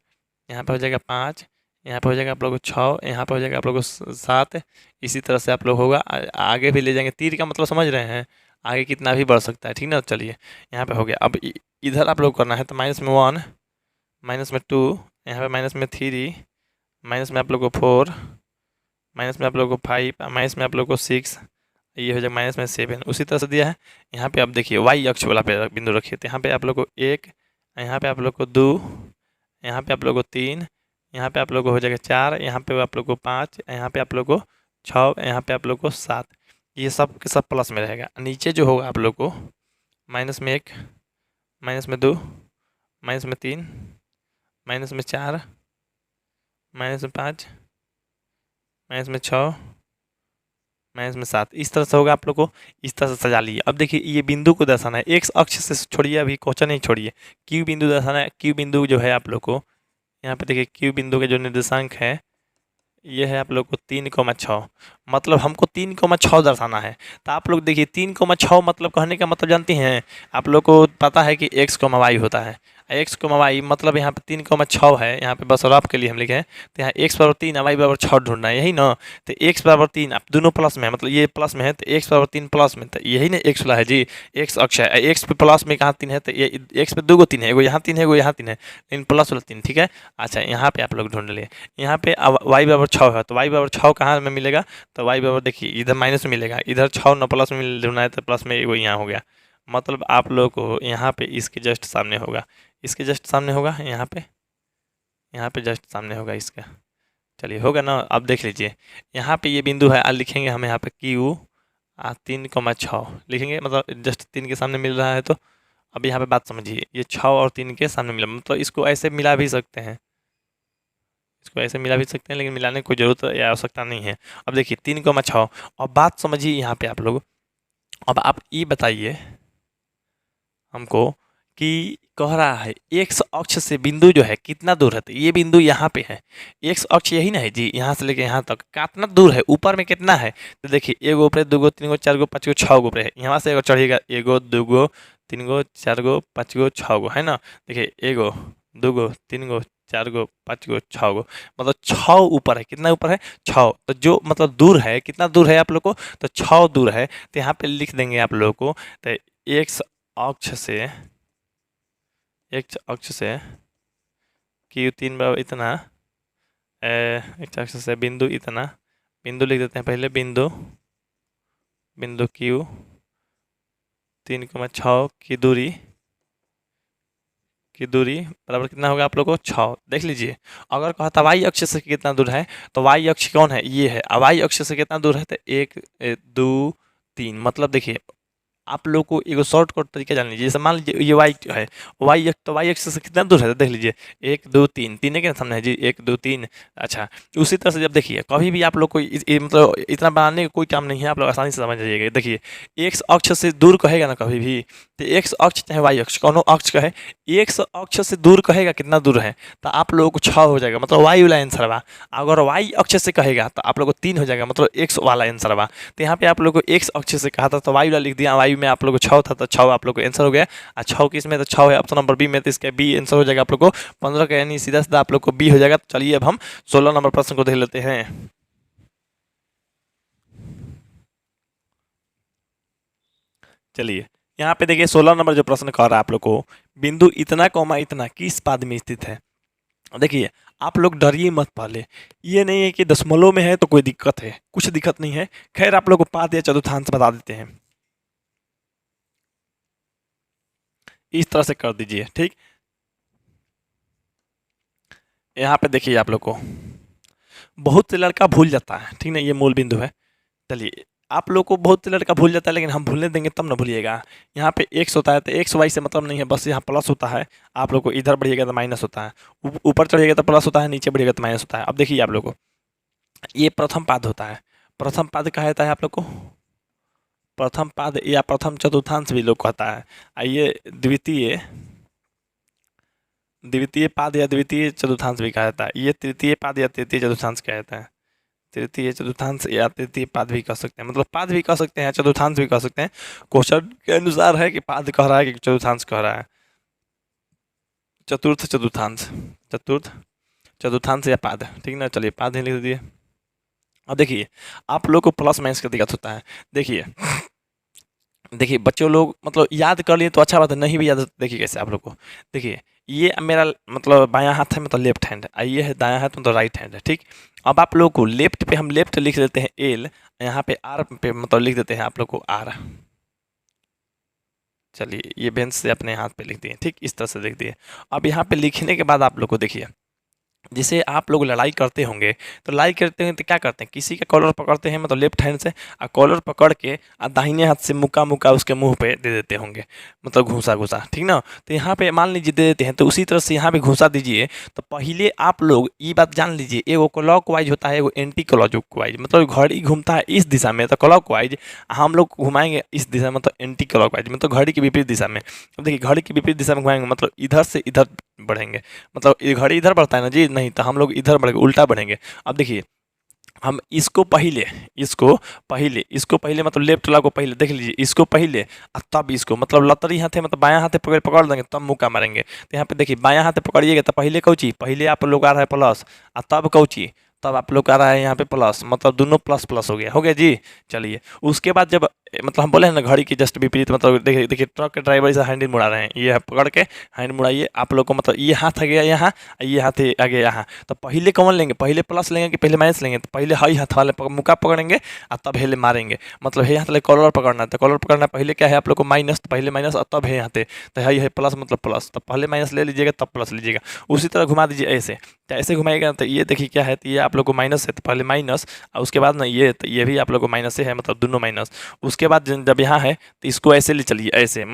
यहाँ पे हो जाएगा 5, यहाँ पे हो जाएगा आप लोग को 6, यहाँ पे हो जाएगा आप लोग को 7। इसी तरह से आप लोग होगा, आगे भी ले जाएंगे, तीर का मतलब समझ रहे हैं, आगे कितना भी बढ़ सकता है, ठीक ना। चलिए यहाँ पे हो गया। अब इधर आप लोग करना है तो माइनस में 1, माइनस में 2, यहाँ पे माइनस में 3, माइनस में आप लोग को 4, माइनस में आप लोग को 5, माइनस में आप लोग को 6, ये हो जाएगा माइनस में 7। उसी तरह से दिया है। यहाँ पे आप देखिए वाई अक्ष वाला पे बिंदु रखिए, तो यहाँ पे आप लोग को 1, यहाँ पे आप लोग को 2, यहाँ पे आप लोग को 3, यहाँ पे आप लोग को हो जाएगा 4, यहाँ पे आप लोग को 5, यहाँ पे आप लोग को 6, यहाँ पे आप लोग को 7। ये सब के सब प्लस में रहेगा। नीचे जो होगा आप लोग को माइनस में 1, माइनस में 2, माइनस में 3, माइनस में 4, माइनस में 5, माइनस में 6, माइनस में 7, इस तरह से होगा। आप लोग को इस तरह से सजा लिए। अब देखिए ये बिंदु को दर्शाना है, एक्स अक्ष से छोड़िए, अभी क्वेश्चन नहीं छोड़िए, क्यू बिंदु दर्शाना है। क्यू बिंदु जो है आप लोग को यहाँ पे देखिए, क्यू बिंदु के जो निर्देशांक है ये है आप लोग को 3,6, मतलब हमको 3,6 दर्शाना है। तो आप लोग देखिए 3,6 मतलब कहने का मतलब जानते हैं, आप लोग को पता है कि एक्स कोमा वाई होता है, एक्स कोमा वाई मतलब यहाँ पे 3,6 है, यहाँ पे बस रफ के लिए हम लिखे हैं। तो यहाँ एक्स बराबर 3 वाई बराबर 6 ढूंढना है, यही ना। तो एक्स बराबर 3, आप दोनों प्लस में है, मतलब ये प्लस में है, तो एक्स बराबर 3 प्लस में, तो यही ना एक्स वाला है जी, एक्स अक्ष है। एक्स पे प्लस में कहाँ 3 है, तो ये एक्स पे 2 3 है, एगो यहाँ 3 है, एगो यहाँ 3 है, लेकिन प्लस वाला 3, ठीक है। अच्छा यहाँ पे आप लोग ढूंढ लिए, यहाँ पे वाई बराबर 6 है, तो वाई बराबर 6 कहाँ में मिलेगा, तो वाई बराबर देखिए इधर माइनस में मिलेगा, इधर 6 न प्लस में ढूंढना है, तो प्लस में एगो यहाँ हो गया, मतलब आप लोग को यहाँ पे इसके जस्ट सामने होगा, इसके जस्ट सामने होगा, यहाँ पे जस्ट सामने होगा इसका। चलिए होगा ना। अब देख लीजिए यहाँ पे ये बिंदु है, लिखेंगे हम यहाँ पे क्यू 3,6 लिखेंगे, मतलब जस्ट 3 के सामने मिल रहा है। तो अब यहाँ पे बात समझिए, ये 6 और 3 के सामने मिला, मतलब इसको ऐसे मिला भी सकते हैं, इसको ऐसे मिला भी सकते हैं, लेकिन मिलाने की कोई ज़रूरत या आवश्यकता नहीं है। अब देखिए 3,6, और बात समझिए यहाँ पे आप लोग। अब आप ये बताइए हमको कि कह रहा है एक्स अक्ष से बिंदु जो है कितना दूर है, तो ये बिंदु यहाँ पे है, एक्स अक्ष यही ना है जी, यहाँ से लेके यहाँ तक कितना दूर है, ऊपर में कितना है, तो देखिए एगो ऊपर, 2 3 4 5 6 ऊपर है, यहाँ से एगो चढ़िएगा, 1 2 3 4 5 6 है ना। देखिए 1 2 3 4 5 6, मतलब 6 ऊपर है, कितना ऊपर है 6, तो जो मतलब दूर है, कितना दूर है आप लोग को, तो 6 दूर है। तो यहाँ पे लिख देंगे आप लोग को, तो एक्स अक्ष से, एक्स अक्ष से क्यू 3 बराबर इतना, एक्स अक्ष से बिंदु इतना, बिंदु लिख देते हैं पहले, बिंदु क्यू 3,6 की दूरी बराबर कितना होगा आप लोग को 6। देख लीजिए अगर कहता वाई अक्ष से कितना दूर है, तो वाई अक्ष कौन है, ये है, वाई अक्ष से कितना दूर है, तो 1 2 3, मतलब देखिए आप लोग को एगो शॉर्टकट तरीका जान लीजिए। जैसे मान लीजिए ये वाई है, वाई तो वाई एक्स से कितना दूर है, तो देख लीजिए 1 2 3, 3 के सामने है जी, 1 2 3। अच्छा उसी तरह से जब देखिए कभी भी आप लोग को मतलब इतना बनाने का कोई काम नहीं है, आप लोग आसानी से समझ जाइएगा। देखिए एक्स अक्ष से दूर कहेगा ना कभी भी, तो एक्स अक्ष चाहे वाई अक्ष कौन अक्ष कहे, एक्स अक्ष से दूर कहेगा कितना दूर है, तो आप लोगों को 6 हो जाएगा, मतलब वाई वाला आंसर बा। अगर वाई अक्ष से कहेगा तो आप लोग को 3 हो जाएगा, मतलब एक्स वाला आंसर बा। तो यहाँ पे आप लोग को एक्स अक्ष से कहा था तो वाई वाला लिख दिया, वाई में आप लोग को 6 था, तो 6 आप लोग को आंसर हो गया। और 6 किस में, तो 6 है ऑप्शन नंबर बी में, तो इसका बी आंसर हो जाएगा आप लोग को 15 का, यानी सीधा सीधा आप लोग को बी हो जाएगा। तो चलिए अब हम 16 नंबर प्रश्न को देख लेते हैं। चलिए यहाँ पे देखिए 16 नंबर जो प्रश्न कह रहा है आप लोग को, बिंदु इतना कौमा इतना किस पाद में स्थित है। देखिए आप लोग डरिए मत, पहले ये नहीं है कि दशमलव में है तो कोई दिक्कत है, कुछ दिक्कत नहीं है। खैर आप लोग को पाद या चतुर्थांश बता देते हैं, इस तरह से कर दीजिए, ठीक। यहाँ पे देखिए आप लोग को बहुत से लड़का भूल जाता है, ठीक ना, ये मूल बिंदु है। चलिए आप लोग को बहुत से लड़का भूल जाता है, लेकिन हम भूलने देंगे तब ना भूलिएगा। यहाँ पे एक्स होता है तो एक्स वाई से मतलब नहीं है, बस यहाँ प्लस होता है। आप लोग को इधर बढ़िएगा तो माइनस होता है, ऊपर चढ़िएगा तो प्लस होता है, नीचे बढ़िएगा तो माइनस होता है। अब देखिए आप लोग को ये प्रथम पाद होता है, प्रथम पाद कहा जाता है आप लोग को प्रथम पाद या प्रथम चतुर्थांश भी लोग कहता है। आइए द्वितीय, द्वितीय पाद या द्वितीय चतुर्थांश भी कहा जाता है। ये तृतीय पाद या तृतीय चतुर्थांश कहा जाता है, तृतीय चतुर्थांश या तृतीय पाद भी कह सकते हैं, मतलब पाद भी कह सकते हैं, चतुर्थांश भी कह सकते हैं। क्वेश्चन के अनुसार है कि पाद कह रहा है कि चतुर्थांश कह रहा है। चतुर्थ चतुर्थांश, चतुर्थ चतुर्थांश या पाद, ठीक ना। चलिए पाद ही लिख दिए। अब देखिए आप लोग को प्लस माइनस का दिक्कत होता है। देखिए देखिए बच्चों लोग मतलब याद कर लिए तो अच्छा बात है, नहीं भी याद देखिए कैसे आप लोग को। देखिए ये मेरा मतलब बायां हाथ है, मतलब लेफ्ट हैंड, ये है दायां हाथ, मतलब राइट हैंड है, ठीक। अब आप लोग को लेफ्ट पे हम लेफ्ट लिख देते हैं एल, यहाँ पे आर पे मतलब लिख देते हैं आप लोग को आर। चलिए ये बेंच से अपने हाथ पे लिख दिए, ठीक, इस तरह से लिख दिए। अब यहाँ पे लिखने के बाद आप लोग को देखिए जैसे आप लोग लड़ाई करते होंगे तो लड़ाई करते हैं तो क्या करते हैं, किसी का कॉलर पकड़ते हैं मतलब लेफ्ट हैंड से, और कॉलर पकड़ के दाहिने हाथ से मुक्का मुक्का उसके मुंह पे दे देते होंगे, मतलब घूसा घूसा, ठीक ना। तो यहाँ पे मान लीजिए दे देते हैं, तो उसी तरह से यहाँ पे घूसा दीजिए। तो पहले आप लोग ये बात जान लीजिए, एगो क्लॉक वाइज होता है, एगो एंटी क्लॉक वाइज, मतलब घड़ी घूमता है इस दिशा में तो क्लॉक वाइज, हम लोग घुमाएंगे इस दिशा में मतलब एंटी क्लॉक वाइज, मतलब घड़ी की विपरीत दिशा में। अब देखिए घड़ी की विपरीत दिशा में घुमाएंगे मतलब इधर से इधर बढ़ेंगे, मतलब ये घड़ी इधर बढ़ता है ना जी, नहीं तो हम लोग इधर बढ़ेंगे, उल्टा बढ़ेंगे। अब देखिए हम इसको पहले मतलब लेफ्ट वाला को पहले देख लीजिए, इसको पहले और तब इसको, मतलब लतरी हाथे मतलब बायां हाथे पकड़ पकड़ देंगे तब मुक्का मारेंगे। तो यहाँ पे देखिए बायां हाथे पकड़िएगा तो पहले कौची, पहले आप लोग आ रहा है प्लस, और तब कौची, तब आप लोग आ रहा है यहाँ पे प्लस, मतलब दोनों प्लस प्लस हो गया जी। चलिए उसके बाद जब मतलब हम बोले हैं ना घड़ी की जस्ट विपरीत, मतलब देखिए देखिए ट्रक के ड्राइवर से हैंडल मुड़ा रहे हैं, ये पकड़ के हैंड मुड़ाइए आप लोग को, मतलब ये हाथ आ गया यहाँ, ये हाथ आ गया यहाँ। तो पहले कौन लेंगे, पहले प्लस लेंगे कि पहले माइनस लेंगे, तो पहले हाई हाथ वाले मुक्का पकड़ेंगे और तब हेले मारेंगे, मतलब हे हाथ वाले कॉलर पकड़ना है, तो कॉलर पकड़ना पहले क्या है आप लोग को माइनस, तो पहले माइनस और तब है हाथे, तो हाई है प्लस मतलब प्लस, तो पहले माइनस ले लीजिएगा तब प्लस लीजिएगा, उसी तरह घुमा दीजिए ऐसे। तो ऐसे घुमाएगा तो ये देखिए क्या है, तो ये आप लोग को माइनस है, तो पहले माइनस और उसके बाद ना ये, तो ये भी आप लोग को माइनस से है, मतलब दोनों माइनस। उसके बाद जब यहाँ है तो इसको ऐसे ले चलिए ऐसे,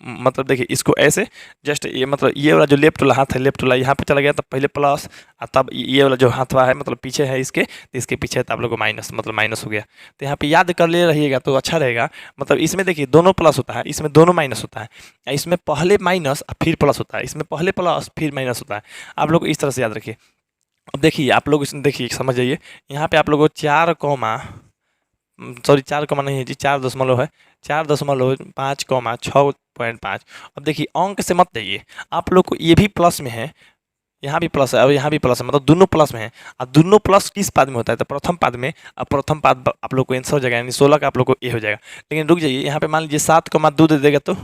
मतलब देखिए इसको ऐसे जस्ट ये, मतलब ये वाला जो लेफ्ट वाला हाथ है, लेफ्ट वाला यहाँ पे चला गया तब पहले प्लस, और तब ये वाला जो हाथ वाला है मतलब पीछे है इसके, तो इसके पीछे है तो आप लोग को माइनस, मतलब माइनस हो गया। तो यहाँ पे याद कर ले रहिएगा तो अच्छा रहेगा। मतलब इसमें देखिए दोनों प्लस होता है, इसमें दोनों माइनस होता है, इसमें पहले माइनस फिर प्लस होता है, इसमें पहले प्लस फिर माइनस होता है। आप लोग इस तरह से याद रखिए। अब देखिए आप लोग इसमें देखिए समझ जाइए, यहाँ पे आप लोगों को 4 नहीं है जी, 4 दशमलव है, 4.5,6.5। अब देखिए अंक से मत जाइए, आप लोग को ये भी प्लस में है, यहाँ भी प्लस है और यहाँ भी प्लस है, मतलब दोनों प्लस में है। और दोनों प्लस किस पाद में होता है, तो प्रथम पाद में। अब प्रथम पाद आप लोग को आंसर हो जाएगा, यानी 16 का आप लोग को ये हो जाएगा। लेकिन रुक जाइए, यहाँ पे मान लीजिए 7,2 दे देगा तो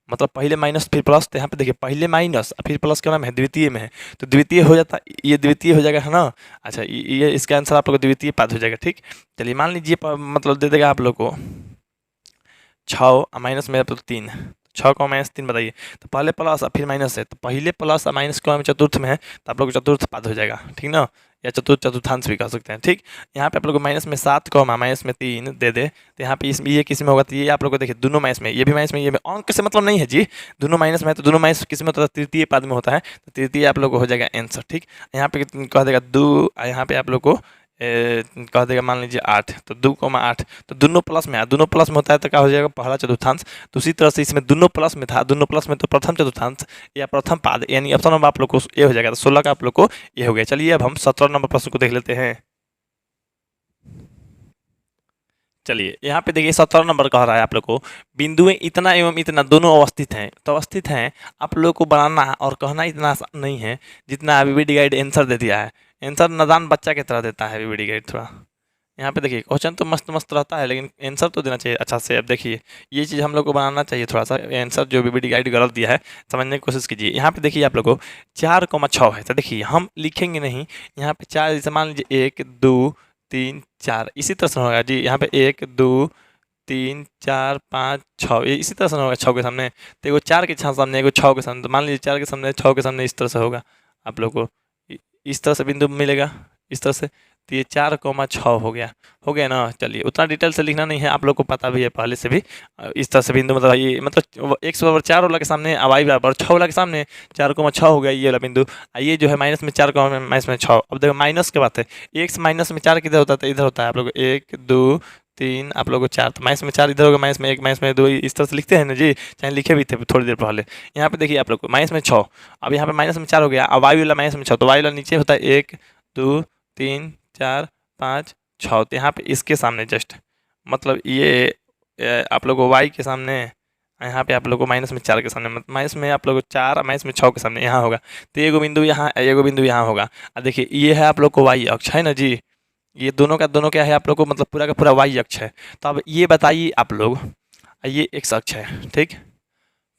मतलब पहले माइनस फिर प्लस, तो यहाँ पे देखिए पहले माइनस फिर प्लस क्या नाम है, द्वितीय में है, तो द्वितीय हो जाता, ये द्वितीय हो जाएगा है ना। अच्छा ये इसका आंसर आप लोग को द्वितीय पाद हो जाएगा, ठीक। चलिए मान लीजिए मतलब दे देगा आप लोग को 6 माइनस में तो 3, 6 को माइनस 3 बताइए, तो पहले प्लस और फिर माइनस है, तो पहले प्लस और माइनस को चतुर्थ में है, तो आप लोग को चतुर्थ पाद हो जाएगा, ठीक ना, या चतुर्थांश भी कह सकते हैं, ठीक। यहाँ पे आप लोग को माइनस में 7 माइनस में 3 दे दे, तो यहाँ पे इसमें ये किस में होगा, तो ये आप लोग को देखिए दोनों माइनस में, ये भी माइनस में, ये भी अंक से मतलब नहीं है जी, दोनों माइनस में है, तो दोनों माइनस किस में होता है, तृतीय पाद में होता है, तो तृतीय आप लोग को हो जाएगा आंसर, ठीक। यहाँ पे कह देगा 2, यहाँ पे आप लोग को कह देगा मान लीजिए 8, तो 2,8, तो दोनों प्लस में है, दोनों प्लस में होता है तो क्या हो जाएगा पहला चतुर्थांश। तो उसी तरह से इसमें दोनों प्लस में था, दोनों प्लस में तो प्रथम चतुर्थांश या प्रथम पाद, यानी ऑप्शन नंबर आप लोग को ये हो जाएगा, तो 16 का आप लोग को ये हो गया। चलिए अब हम 17 नंबर प्रश्न को देख लेते हैं। चलिए यहाँ पे देखिए 17 नंबर कह रहा है आप लोग को, बिंदुएं इतना एवं इतना दोनों अवस्थित हैं, तो अवस्थित हैं, आप लोग को बनाना और कहना इतना आसान नहीं है जितना वीवीडी गाइड आंसर दे दिया है। आंसर नादान बच्चा की तरह देता है वीवीडी गाइड थोड़ा। यहाँ पे देखिए क्वेश्चन तो मस्त मस्त रहता है, लेकिन आंसर तो देना चाहिए अच्छा से। अब देखिए ये चीज़ हम लोग को बनाना चाहिए थोड़ा सा, आंसर जो वीवीडी गाइड गलत दिया है समझने की कोशिश कीजिए। यहाँ पे देखिए आप लोग को 4,6 है, तो देखिए हम लिखेंगे नहीं, यहाँ पे 4 जैसे मान लीजिए 1 2 3 4 इसी तरह से होगा जी। यहाँ पे 1 2 3 4 5 6 ये इसी तरह से होगा, 6 के सामने, तो एगो 4 के सामने एगो 6 के सामने, तो मान लीजिए 4 के सामने 6 के सामने इस तरह से होगा, आप लोग को इस तरह से बिंदु मिलेगा, इस तरह से। तो ये 4,6 हो गया ना। चलिए उतना डिटेल से लिखना नहीं है, आप लोग को पता भी है पहले से भी। इस तरह से बिंदु मतलब ये मतलब 1/4 वाला के सामने वाई बराबर 6 वाला के सामने 4,6 हो गया ये वाला बिंदु। ये जो है माइनस में 4 माइनस में 6। अब देखो माइनस की बात है, एक से माइनस में 4 किधर होता है, तो इधर होता है। आप लोग 1 2 3 आप लोग को 4, तो माइनस में 4 इधर होगा, माइनस में 1 माइनस में 2 इस तरह से लिखते हैं ना जी, चाहे लिखे भी थे थोड़ी देर पहले। यहाँ पे देखिए आप लोग को माइनस में 6, अब यहाँ पे माइनस में 4 हो गया, अब वाई वाला माइनस में 6, तो वाई वाला नीचे होता है 1 2 3 4 5 6, तो यहाँ पे इसके सामने जस्ट मतलब ये आप लोग को वाई के सामने, यहाँ पे आप लोग को माइनस में 4 के सामने, मतलब माइनस में आप लोग को 4 माइनस में 6 के सामने यहाँ होगा, तो एगो बिंदु यहाँ एगो बिंदु यहाँ होगा। और देखिए ये है आप लोग को वाई अक्ष है ना जी, ये दोनों का दोनों क्या है आप लोग को मतलब पूरा का पूरा वाई अक्ष है। तो अब ये बताइए आप लोग, ये एक्स अक्ष है, ठीक।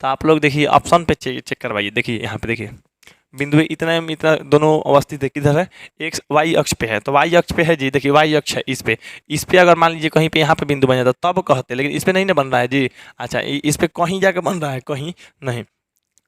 तो आप लोग देखिए ऑप्शन पे चेक करवाइए, देखिए यहाँ पे देखिए बिंदु इतना दोनों अवस्थित है, किधर है, एक्स वाई अक्ष पे है, तो वाई अक्ष पे है जी। देखिए वाई अक्ष है, इस पे अगर मान लीजिए कहीं पे यहाँ पे बिंदु बन जाता तब कहते, लेकिन इस पे नहीं ना बन रहा है जी। अच्छा इस पे कहीं जाके बन रहा है, कहीं नहीं,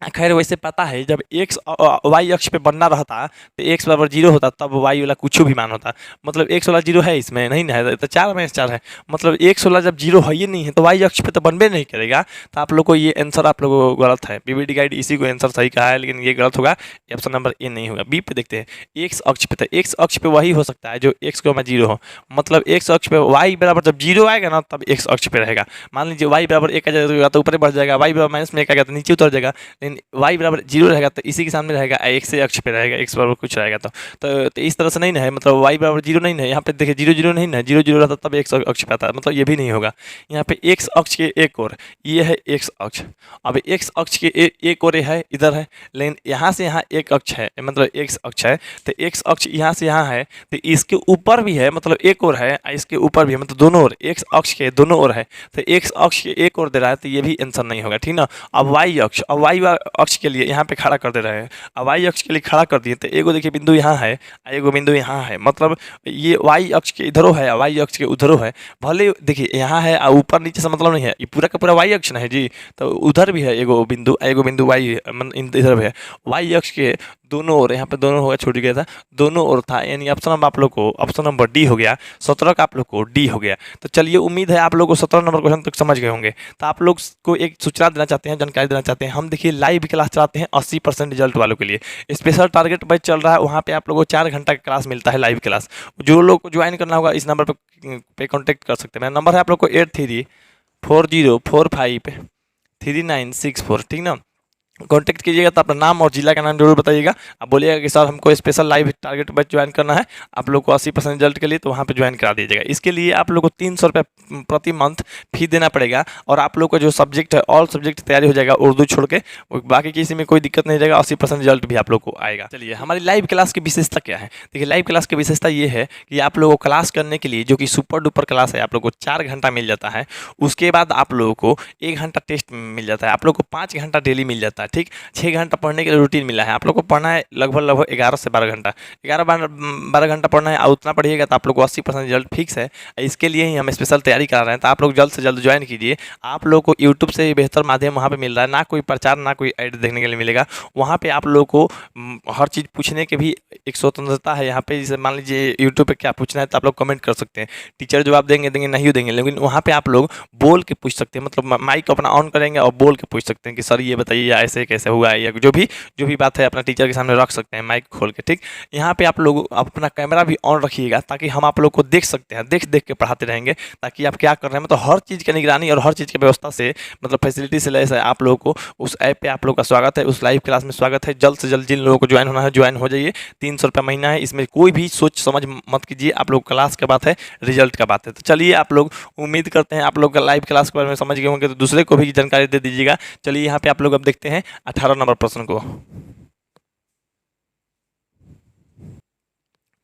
खैर वैसे पता है जब एक्स वाई अक्ष पे बनना रहता तो एक्स बराबर जीरो होता तब वाई वाला कुछ भी मान होता। मतलब एक्स वाला जीरो है इसमें नहीं ना है तो 4 - 4 है। मतलब एक्स वाला जब जीरो है ही नहीं है तो वाई अक्ष पे तो बनबे नहीं करेगा। तो आप लोग को ये आंसर आप लोगों को गलत है। पीवीटी गाइड इसी को आंसर सही कहा है लेकिन ये गलत होगा। ऑप्शन नंबर ए नहीं होगा। बी पे देखते हैं एक्स अक्ष पे। तो एक्स अक्ष पे वही हो सकता है जो एक्स को मैं जीरो हो। मतलब एक्स अक्ष पे वाई बराबर जब जीरो आएगा ना तब एक्स अक्ष पे रहेगा। मान लीजिए वाई बराबर 1 आ जाएगा तो ऊपर बढ़ जाएगा, वाई बराबर -1 आएगा तो नीचे उतर जाएगा। लेकिन वाई बराबर जीरो रहेगा तो इसी के सामने रहेगा एक्स से अक्ष पे रहेगा, एक्स बराबर कुछ रहेगा तो इस तरह से नहीं ना है। मतलब वाई बराबर जीरो नहीं है। यहाँ पे देखिए जीरो जीरो नहीं है, जीरो जीरो रहता तब एक्स अक्ष पे आता है। मतलब ये भी नहीं होगा। यहाँ पे एक्स अक्ष के एक और ये है एक्स अक्ष। अब एक्स अक्ष के एक और है इधर है, लेकिन यहाँ से यहाँ एक अक्ष है मतलब एक्स अक्ष है। तो एक्स अक्ष यहाँ से यहाँ है तो इसके ऊपर भी है मतलब एक और है, इसके ऊपर भी है मतलब दोनों ओर एक्स अक्ष के दोनों ओर है। तो एक्स अक्ष के एक और दे रहा है तो ये भी आंसर नहीं होगा, ठीक ना। अब वाई अक्ष, अब वाई अक्ष के लिए यहाँ पे खड़ा कर दे रहे हैं। अब वाई अक्ष के लिए खड़ा कर दिए तो एगो देखिए बिंदु यहाँ है, एगो बिंदु यहाँ है। मतलब ये वाई अक्ष के इधरों है, वाई अक्ष के उधरों है। भले देखिए यहाँ है और ऊपर नीचे से मतलब नहीं है, ये पूरा का पूरा वाई अक्ष ना है जी। तो उधर भी है एगो बिंदु वाई इधर भी है। वाई अक्ष के दोनों ओर, यहाँ पे दोनों होगा छूट गया था, दोनों ओर था। यानी ऑप्शन नंबर आप लोग को ऑप्शन नंबर डी हो गया। 17 का आप लोग को डी हो गया। तो चलिए उम्मीद है आप लोग को 17 नंबर क्वेश्चन तक समझ गए होंगे। तो आप लोग को एक सूचना देना चाहते हैं, जानकारी देना चाहते हैं। हम देखिए लाइव क्लास चलाते हैं 80% रिजल्ट वालों के लिए। स्पेशल टारगेट बैच चल रहा है, वहाँ पे आप लोगों को 4 घंटा का क्लास मिलता है लाइव क्लास। जो लोग को ज्वाइन करना होगा इस नंबर पे कॉन्टैक्ट कर सकते हैं। मेरा नंबर है आप लोग को 8340453964, ठीक ना। कॉन्टैक्ट कीजिएगा तो अपना नाम और जिला का नाम जरूर बताइएगा। आप बोलिएगा कि सर हमको special live target batch join करना है आप लोग को 80% रिजल्ट के लिए, तो वहाँ पे ज्वाइन करा दीजिएगा। इसके लिए आप लोग को 300 रुपये प्रति मंथ फी देना पड़ेगा। और आप लोग का जो सब्जेक्ट है ऑल सब्जेक्ट तैयारी हो जाएगा उर्दू छोड़ के, बाकी किसी में कोई दिक्कत नहीं रहेगा। 80% रिजल्ट भी आप लोग को आएगा। चलिए हमारी लाइव क्लास की विशेषता क्या है। देखिए लाइव क्लास की विशेषता ये है कि आप लोगों को क्लास करने के लिए जो कि सुपर डुपर क्लास है आप लोग को 4 घंटा मिल जाता है। उसके बाद आप लोगों को 1 घंटा टेस्ट मिल जाता है। आप लोग को 5 घंटा डेली मिल जाता है, ठीक। 6 घंटा पढ़ने के लिए रूटीन मिला है। आप लोग को पढ़ना है लगभग 11 से 12 घंटा, 11-12 घंटा पढ़ना है। और उतना पढ़िएगा तो आप लोग को 80% रिजल्ट फिक्स है। इसके लिए ही हम स्पेशल तैयारी करा रहे हैं। तो आप लोग जल्द से जल्द ज्वाइन कीजिए। आप लोग को यूट्यूब से बेहतर माध्यम वहाँ पे मिल रहा है, ना कोई प्रचार ना कोई ऐड देखने के लिए मिलेगा। वहाँ पे आप लोग को हर चीज़ पूछने के भी एक स्वतंत्रता है। यहाँ पे जैसे मान लीजिए यूट्यूब पे क्या पूछना है तो आप लोग कमेंट कर सकते हैं। टीचर जवाब देंगे नहीं देंगे, लेकिन वहाँ पे आप लोग बोल के पूछ सकते हैं। मतलब माइक अपना ऑन करेंगे और बोल के पूछ सकते हैं कि सर ये बताइए ऐसे कैसे हुआ, या जो भी बात है अपना टीचर के सामने रख सकते हैं माइक खोल के, ठीक। यहाँ पे आप लोग अपना कैमरा भी ऑन रखिएगा ताकि हम आप लोग को देख सकते हैं, देख देख के पढ़ाते रहेंगे ताकि आप क्या कर रहे हैं। मतलब हर चीज़ की निगरानी और हर चीज़ की व्यवस्था से मतलब फैसिलिटी से लैस है। आप लोगों को उस ऐप पे आप लोग का स्वागत है, उस लाइव क्लास में स्वागत है। जल्द से जल्द जिन लोगों को ज्वाइन होना है ज्वाइन हो जाइए। 300 रुपये महीना है, इसमें कोई भी सोच समझ मत कीजिए। आप लोग क्लास का बात है, रिजल्ट का बात है। तो चलिए आप लोग उम्मीद करते हैं आप लोग का लाइव क्लास के बारे में समझ गए होंगे, तो दूसरे को भी जानकारी दे दीजिएगा। चलिए यहाँ पे आप लोग अब देखते हैं 18 नंबर प्रश्न को।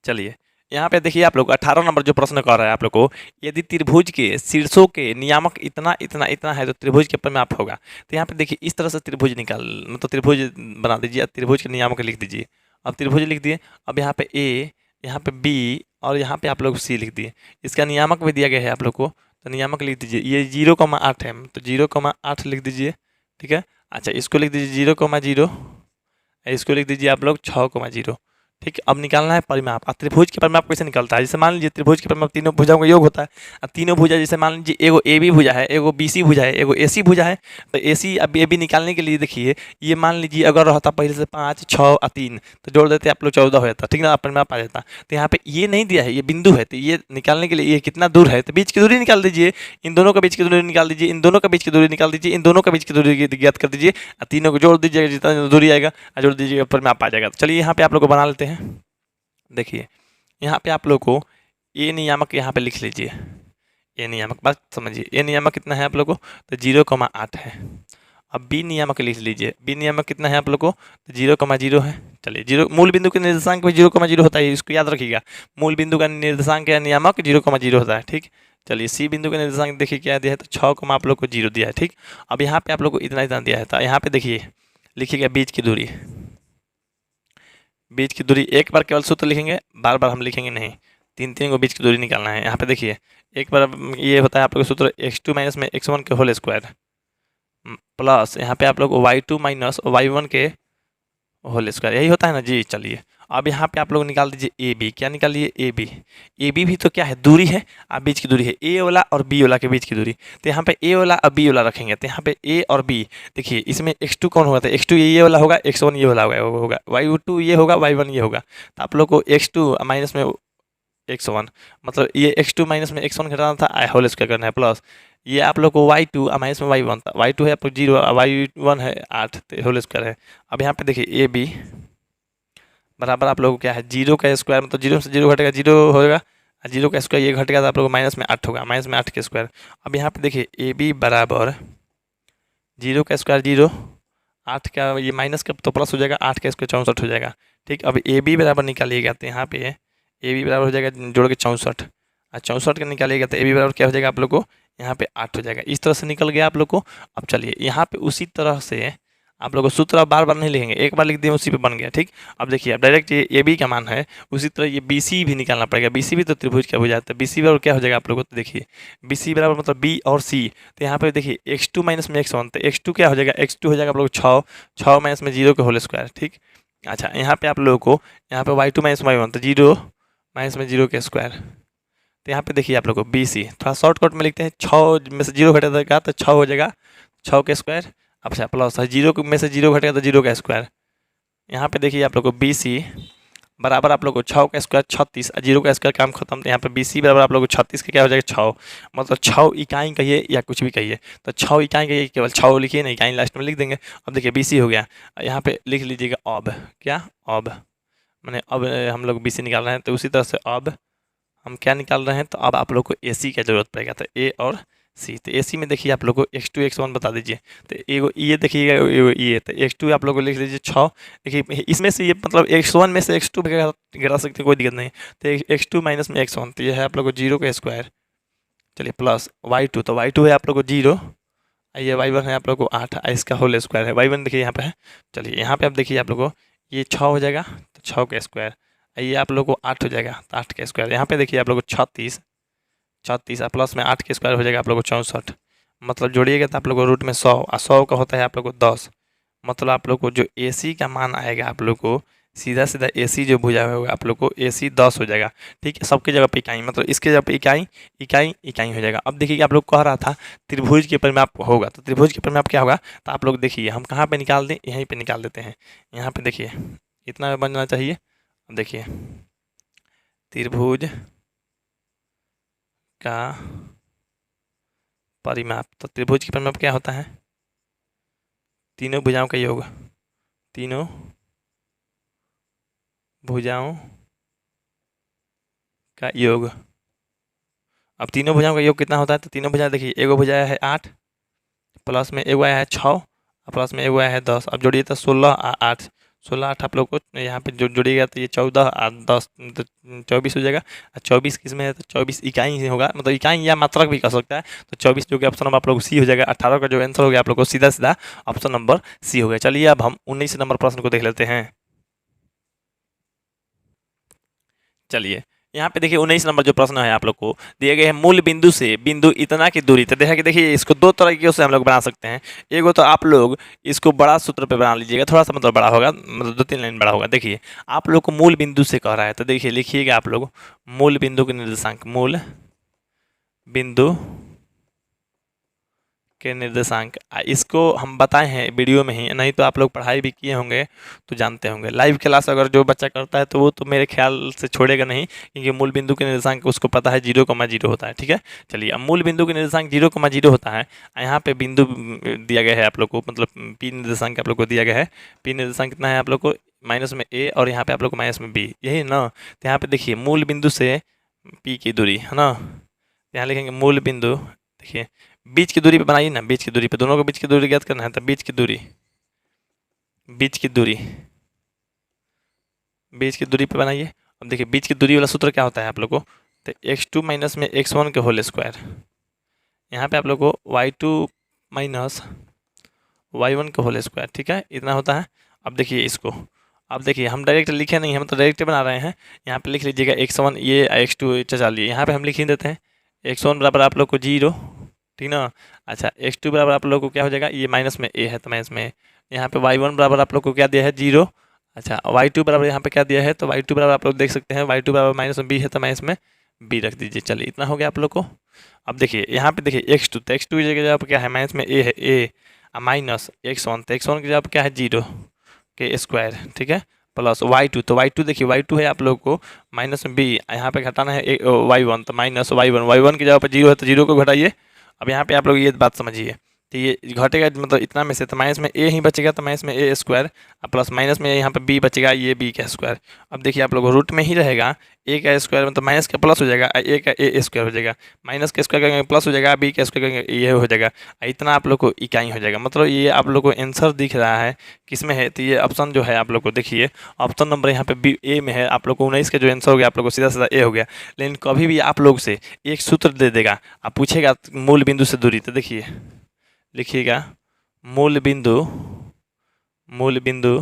चलिए यहाँ पे देखिए आप लोग 18 नंबर जो प्रश्न कर रहा है आप लोग को, यदि त्रिभुज के शीर्षों के नियामक इतना इतना इतना है तो त्रिभुज के ऊपर में आप होगा। तो यहाँ पे देखिए इस तरह से त्रिभुज निकाल मतलब त्रिभुज बना दीजिए, त्रिभुज के नियामक लिख दीजिए। अब त्रिभुज लिख दिए। अब यहाँ पे ए, यहाँ पे बी और यहाँ पे आप लोग सी लिख दिए। इसका नियामक भी दिया गया है आप लोग को, तो नियामक लिख दीजिए। ये 0,8 है तो 0,8 लिख दीजिए, ठीक है। अच्छा इसको लिख दीजिए 0,0, इसको लिख दीजिए आप लोग 6,0, ठीक है। अब निकालना है परिमाप। और त्रिभुज के परिमाप कैसे निकलता है, जैसे मान लीजिए त्रिभुज के परिमाप तीनों भुजाओं का योग होता है। अब तीनों भुजा जैसे मान लीजिए एगो ए बी भुजा है, एगो बी सी भुजा है, एगो ए सी भुजा है। तो ए सी अब ए बी निकालने के लिए देखिए ये मान लीजिए अगर रहता पहले से 5, 6 और 3 तो जोड़ देते आप लोग 14 हो जाता, ठीक ना, परिमाप आ जाता। तो यहाँ पे ये नहीं दिया है, ये बिंदु है। तो ये निकालने के लिए ये कितना दूर है तो बीच की दूरी निकाल दीजिए। इन दोनों का बीच की दूरी निकाल दीजिए, इन दोनों का बीच की दूरी निकाल दीजिए, इन दोनों का बीच की दूरी ज्ञात कर दीजिए। तीनों को जोड़ दीजिएगा, जितना दूरी आएगा जोड़ दीजिएगा, परिमाप आ जाएगा। चलिए यहाँ पे आप लोग को बना लेते हैं। देखिए यहाँ पे आप लोग को ए नियामक यहाँ पे लिख लीजिए। ए नियामक बात समझिए, ए नियामक कितना है आप लोग को तो 0,8 है। अब बी नियामक लिख लीजिए। बी नियामक कितना है आप लोग को तो 0,0 है। चलिए 0 मूल बिंदु के निर्देशांक में 0,0 होता है, इसको याद रखिएगा। मूल बिंदु का निर्देशांक या नियामक 0,0 होता है, ठीक। चलिए सी बिंदु का निर्देशांक देखिए क्या दिया है तो 6, आप लोग को 0 दिया है, ठीक। अब यहाँ पे आप लोग को इतना इतना दिया है। तो यहाँ पे देखिए लिखिएगा बीच की दूरी। बीच की दूरी एक बार केवल सूत्र लिखेंगे, बार बार हम लिखेंगे नहीं। 3 को बीच की दूरी निकालना है। यहाँ पे देखिए एक बार ये होता है आप लोग सूत्र x2 - x1 के होल स्क्वायर प्लस यहाँ पे आप लोग y2 माइनस y1 के होल स्क्वायर, यही होता है ना जी। चलिए अब यहाँ पे आप लोग निकाल दीजिए ए बी। क्या निकालिए? A B. ए बी भी तो क्या है? दूरी है, आप बीच की दूरी है, ए वाला और बी वाला के बीच की दूरी। तो यहाँ पे ए वाला और बी वाला रखेंगे, तो यहाँ पे ए और बी देखिए, इसमें x2 कौन होगा? तो x2 ये वाला होगा, x1 ये वाला होगा, y2 ये होगा, y1 ये होगा। तो आप लोग को x2 माइनस में x1, मतलब ये x2 माइनस में x1 घटाना था, होल स्क्वायर करना है, प्लस ये आप लोग को y2 माइनस में y1 था, y2 है आपको 0, y1 है 8, तो होल स्क्वायर है। अब यहाँ पे देखिए ए बी बराबर आप लोग को क्या है? 0 का स्क्वायर, मतलब 0 से 0 घटेगा 0 होगा, 0 का स्क्वायर ये घटेगा तो आप लोग को माइनस में 8 होगा, माइनस में 8 के स्क्वायर। अब यहाँ पे देखिए ए बी बराबर 0 का स्क्वायर 0, 8 का ये माइनस का तो प्लस हो जाएगा, 8 का स्क्वायर 64 हो जाएगा। ठीक, अब ए बी बराबर निकालिएगा तो यहाँ पे ए बी बराबर हो जाएगा जोड़ के 64, और 64 का निकालिएगा तो ए बी बराबर क्या हो जाएगा आप लोग को? यहाँ पे 8 हो जाएगा। इस तरह से निकल गया आप लोग को। अब चलिए यहाँ पे उसी तरह से आप लोग को सूत्र बार बार नहीं लिखेंगे, एक बार लिख दिए उसी पे बन गया। ठीक, अब देखिए अब डायरेक्ट ये ए बी का मान है, उसी तरह ये बी सी भी निकालना पड़ेगा। बी सी भी तो त्रिभुज का हो जाता है। बी सी बराबर क्या हो जाएगा आप लोग को? तो देखिए बी सी बराबर मतलब बी और सी, तो यहाँ पे देखिए x2 माइनस में x1, तो x2 क्या हो जाएगा? x2 हो जाएगा आप लोग 6, 6 माइनस में 0 के होल स्क्वायर। ठीक, अच्छा यहाँ पे आप लोगों को यहाँ पे y2 माइनस y1, तो 0 माइनस में 0 के स्क्वायर। तो यहाँ पे देखिए आप लोग को बी सी थोड़ा शॉर्टकट में लिखते हैं, 6 में से 0 घटेगा तो 6 हो जाएगा, 6 के स्क्वायर। अच्छा प्लस 0 में से 0 घटेगा तो 0 का स्क्वायर। यहाँ पे देखिए आप लोग को बी सी बराबर आप लोग को 6 का स्क्वायर 36, 0 का स्क्वायर काम खत्म। तो यहाँ पे बी सी बराबर आप लोग को 36 का क्या हो जाएगा? 6, मतलब 6 इकाई कहिए या कुछ भी कहिए, तो 6 इकाई कहिए, केवल 6 लिखिए ना, इकाई लास्ट में लिख देंगे। अब देखिए बी सी हो गया, यहाँ पे लिख लीजिएगा अब क्या? अब मैंने अब हम लोग बी सी निकाल रहे हैं, तो उसी तरह से अब हम क्या निकाल रहे हैं? तो अब आप लोग को ए सी का जरूरत पड़ेगा, तो ए और सी। तो ए सी में देखिए आप लोग को x2 x1 बता दीजिए, तो एगो ये देखिएगा, एगो ये, तो x2 आप लोग को लिख लीजिए 6। देखिए इसमें से ये मतलब x1 में से x2 घटा सकते हैं, कोई दिक्कत नहीं। तो x2 माइनस में x1, तो ये है आप लोग को 0 का स्क्वायर। चलिए प्लस y2, तो y2 है आप लोग को 0, ये y1 है आप लोग को 8, इसका होल स्क्वायर है। y1 देखिए यहाँ पे है। चलिए यहाँ पे आप देखिए आप लोग को ये 6 हो जाएगा, तो 6 का स्क्वायर, ये आप लोग को 8 हो जाएगा, तो 8 का स्क्वायर। यहाँ पे देखिए आप लोग को 36, 36 प्लस में 8 के स्क्वायर हो जाएगा आप लोग को 64, मतलब जोड़िएगा तो आप लोग को रूट में 100, और 100 का होता है आप लोग को 10, मतलब आप लोग को जो ए सी का मान आएगा आप लोग को सीधा सीधा ए सी जो भुजा होगा आप लोग को ए सी 10 हो जाएगा। ठीक है, सबकी जगह पे इकाई, मतलब इसके जगह पे इकाई इकाई इकाई हो जाएगा। अब देखिए कि आप लोग कह रहा था त्रिभुज के परिमाप होगा, तो त्रिभुज के परिमाप क्या होगा? तो आप लोग देखिए हम कहाँ पे निकाल दें? यहीं पे निकाल देते हैं। यहाँ पे देखिए इतना बन जाना चाहिए। देखिए त्रिभुज का परिमाप, तो त्रिभुज के परिमाप क्या होता है? तीनों भुजाओं का योग, तीनों भुजाओं का योग। अब तीनों भुजाओं का योग कितना होता है? तो तीनों भुजा देखिए, एगो भुजा है 8, प्लस में एगो आया है 6, प्लस में एगो आया है 10। अब जोड़िए तो 16 8, 16 8 आप लोग को यहाँ पे जो जोड़िएगा तो ये 14 10 तो 24 हो जाएगा। 24 किस में है? तो 24 इकाई ही होगा, मतलब इकाई या मात्रक भी कर सकता है। तो 24 जो कि ऑप्शन नंबर आप लोग को सी हो जाएगा। 18 का जो आंसर हो गया आप लोग को सीधा सीधा ऑप्शन नंबर सी हो गया। चलिए अब हम 19 नंबर प्रश्न को देख लेते हैं। चलिए यहाँ पे देखिए 19 नंबर जो प्रश्न है आप लोग को दिए गए हैं, मूल बिंदु से बिंदु इतना की दूरी। तो देखा कि देखिए इसको दो तरीके से हम लोग बना सकते हैं। एगो तो आप लोग इसको बड़ा सूत्र पे बना लीजिएगा, थोड़ा सा मतलब बड़ा होगा, मतलब 2-3 लाइन बड़ा होगा। देखिए आप लोग को मूल बिंदु से कह रहा है, तो देखिए लिखिएगा आप लोग मूल बिंदु के निर्देशांक, मूल बिंदु के निर्देशांक। इसको हम बताए हैं वीडियो में ही, नहीं तो आप लोग पढ़ाई भी किए होंगे तो जानते होंगे। लाइव क्लास अगर जो बच्चा करता है तो वो तो मेरे ख्याल से छोड़ेगा नहीं, क्योंकि मूल बिंदु के निर्देशांक उसको पता है 0,0 होता है। ठीक है, चलिए अब मूल बिंदु के निर्देशांक 0,0 होता है। यहाँ पे बिंदु दिया गया है आप लोग को, मतलब पी निर्देशांक आप लोग को दिया गया है। पी निर्देशांक कितना है आप लोग को? माइनस में ए, और यहाँ पे आप लोग को माइनस में बी, यही ना। तो यहाँ पे देखिए मूल बिंदु से पी की दूरी है ना, यहाँ लिखेंगे मूल बिंदु। देखिए बीच की दूरी पे बनाइए ना, बीच की दूरी पे, दोनों को बीच की दूरी ज्ञात करना है, तो बीच की दूरी, बीच की दूरी, बीच की दूरी पे बनाइए। अब देखिए बीच की दूरी वाला सूत्र क्या होता है आप लोग को? तो x2 माइनस में x1 के होल स्क्वायर। यहाँ पे आप लोग को y2 माइनस y1 के होल स्क्वायर। ठीक है, इतना होता है। अब देखिए इसको, अब देखिए हम डायरेक्ट लिखे नहीं, हम तो डायरेक्ट बना रहे हैं। यहाँ पे लिख लीजिएगा x1, ये x2 चला लिए, यहाँ पे हम लिख ही देते हैं। x1 बराबर आप लोग को 0, ठीक ना। अच्छा x2 बराबर आप लोग को क्या हो जाएगा, ये माइनस में a है तो माइनस में, यहाँ पे y1 बराबर आप लोग को क्या दिया है 0। अच्छा y2 बराबर यहाँ पे क्या दिया है, तो y2 बराबर आप लोग देख सकते हैं y2 बराबर माइनस में b है तो माइनस में b रख दीजिए। चलिए इतना हो गया आप लोग को। अब देखिए यहाँ पे देखिए x2, तो x2 की जगह पे क्या है माइनस में a है a, माइनस x1, तो x1 की जगह पे क्या है 0 के स्क्वायर, ठीक है, प्लस y2, तो y2 देखिए y2 है आप लोग को माइनस में b, यहाँ पे घटाना है y1, तो माइनस y1 की जगह पर 0 है तो 0 को घटाइए। अब यहाँ पे आप लोग ये बात समझिए, तो ये घटेगा मतलब इतना में से, तो माइनस में a ही बचेगा, तो माइनस में a स्क्वायर प्लस माइनस में यहाँ पे b बचेगा, ये b का स्क्वायर। अब देखिए आप लोग रूट में ही रहेगा, a का स्क्वायर मतलब माइनस का प्लस हो जाएगा, a का a स्क्वायर हो जाएगा, माइनस का स्क्वायर करेंगे प्लस हो जाएगा, b का स्क्वायर करेंगे ये हो जाएगा, इतना आप लोग को इकाई हो जाएगा। मतलब ये आप लोग को आंसर दिख रहा है किसमें है, तो ये ऑप्शन जो है आप लोग को देखिए ऑप्शन नंबर यहाँ पे बी ए में है। आप लोग को 19 का जो आंसर हो गया आप लोग को सीधा सीधा ए हो गया। लेकिन कभी भी आप लोग से एक सूत्र दे देगा, आप पूछेगा मूल बिंदु से दूरी, तो देखिए लिखिएगा मूल बिंदु, मूल बिंदु,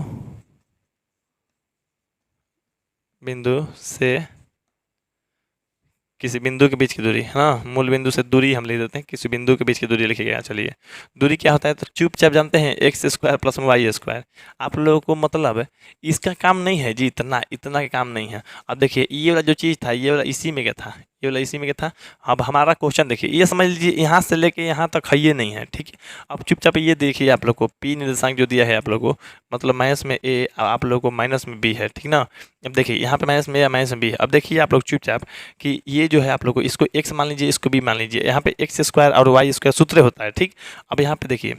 बिंदु से किसी बिंदु के बीच की दूरी, हाँ मूल बिंदु से दूरी हम लिख देते हैं, किसी बिंदु के बीच की दूरी लिखिएगा। चलिए दूरी क्या होता है, तो चुपचाप जानते हैं X square plus Y square. आप लोगों को मतलब इसका काम नहीं है जी, इतना इतना का काम नहीं है। अब देखिए ये वाला जो चीज़ था, ये वाला इसी में क्या था, ये वाला इसी में क्या था। अब हमारा क्वेश्चन देखिए, ये समझ लीजिए यहाँ से लेके यहाँ तक है ये नहीं है, ठीक है। अब चुपचाप ये देखिए आप लोग को पी निर्देशांक जो दिया है आप लोग को, मतलब माइनस में ए, आप लोग को माइनस में बी है, ठीक ना। अब देखिए यहाँ पे माइनस में या माइनस में बी है। अब देखिए आप लोग चुपचाप कि ये जो है आप लोग को इसको x मान लीजिए, इसको b मान लीजिए, यहाँ पे एक्स स्क्वायर और वाई स्क्वायर सूत्र होता है, ठीक। अब यहाँ पे देखिए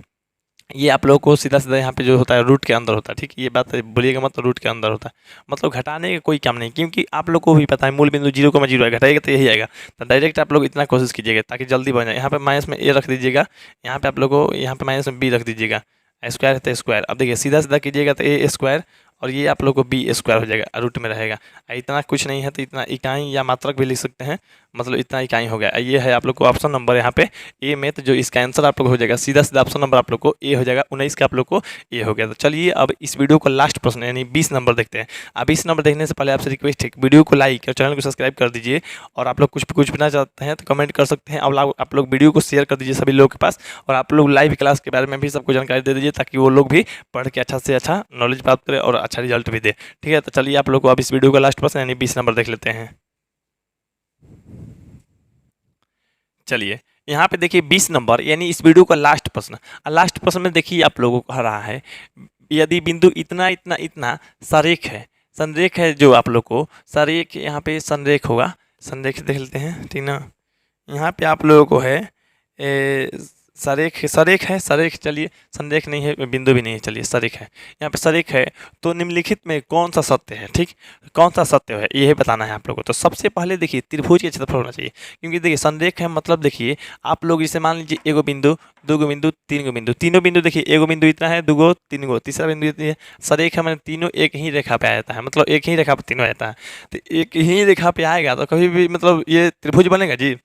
ये आप लोगों को सीधा सीधा यहाँ पे जो होता है रूट के अंदर होता है, ठीक। ये बात बोलिएगा मत, रूट के अंदर होता है, मतलब घटाने का कोई काम नहीं, क्योंकि आप लोग को भी पता है मूल बिंदु 0,0 है, घटाएगा तो यही आएगा। तो डायरेक्ट आप लोग इतना कोशिश कीजिएगा ताकि जल्दी बन जाए। यहाँ पे माइनस में a रख दीजिएगा, यहाँ पे आप लोग को यहाँ पे माइनस में b रख दीजिएगा, स्क्वायर है तो स्क्वायर। अब देखिए सीधा सीधा कीजिएगा तो a स्क्वायर और ये आप लोग को बी स्क्वायर हो जाएगा, रूट में रहेगा। इतना कुछ नहीं है तो इतना इकाई या मात्रक भी लिख सकते हैं, मतलब इतना इकाई हो गया। ये है आप लोग को ऑप्शन नंबर यहाँ पे ए में, तो जो इसका आंसर आप लोग हो जाएगा सीधा सीधा ऑप्शन नंबर आप लोग को ए हो जाएगा। 19 का आप लोग को ए हो गया। तो चलिए अब इस वीडियो को लास्ट प्रश्न यानी 20 नंबर देखते हैं। अब 20 नंबर देखने से पहले आपसे रिक्वेस्ट है वीडियो को लाइक और चैनल को सब्सक्राइब कर दीजिए, और आप लोग कुछ पूछना चाहते हैं तो कमेंट कर सकते हैं। अब आप लोग वीडियो को शेयर कर दीजिए सभी लोगों के पास, और आप लोग लाइव क्लास के बारे में भी सबको जानकारी दे दीजिए ताकि वो लोग भी पढ़ के अच्छा से अच्छा नॉलेज प्राप्त करें और अच्छा रिजल्ट भी दे, ठीक है। तो चलिए आप लोग को अब इस वीडियो का लास्ट प्रश्न यानी 20 नंबर देख लेते हैं। चलिए यहाँ पे देखिए 20 नंबर यानी इस वीडियो का लास्ट प्रश्न। लास्ट प्रश्न में देखिए आप लोगों को आ रहा है, यदि बिंदु इतना इतना इतना सरेख है, संरेख है जो आप लोग को सरेख, यहाँ पे संरेख होगा, संरेख देख लेते हैं, ठीक ना। यहाँ पे आप लोगों को है सरेख, सरेख है, सरेख, चलिए संरेख नहीं है, बिंदु भी नहीं है, चलिए सरेख है। यहाँ पे सरेख है तो निम्नलिखित में कौन सा सत्य है, ठीक, कौन सा सत्य है यही बताना है आप लोगों को। तो सबसे पहले देखिए त्रिभुज के क्षेत्रफल होना चाहिए, क्योंकि देखिए संरेख है मतलब देखिए आप लोग इसे मान लीजिए एगो बिंदु, दूगो बिंदु, तीन गो बिंदु, तीनों बिंदु देखिए एगो बिंदु इतना है, दूगो, तीन गो, तीसरा बिंदु इतनी है। सरेख है मैंने तीनों एक ही रेखा पे आ जाता है, मतलब एक ही रेखा पे तीनों आता है। तो एक ही रेखा पे आएगा तो कभी भी मतलब ये त्रिभुज बनेगा जी,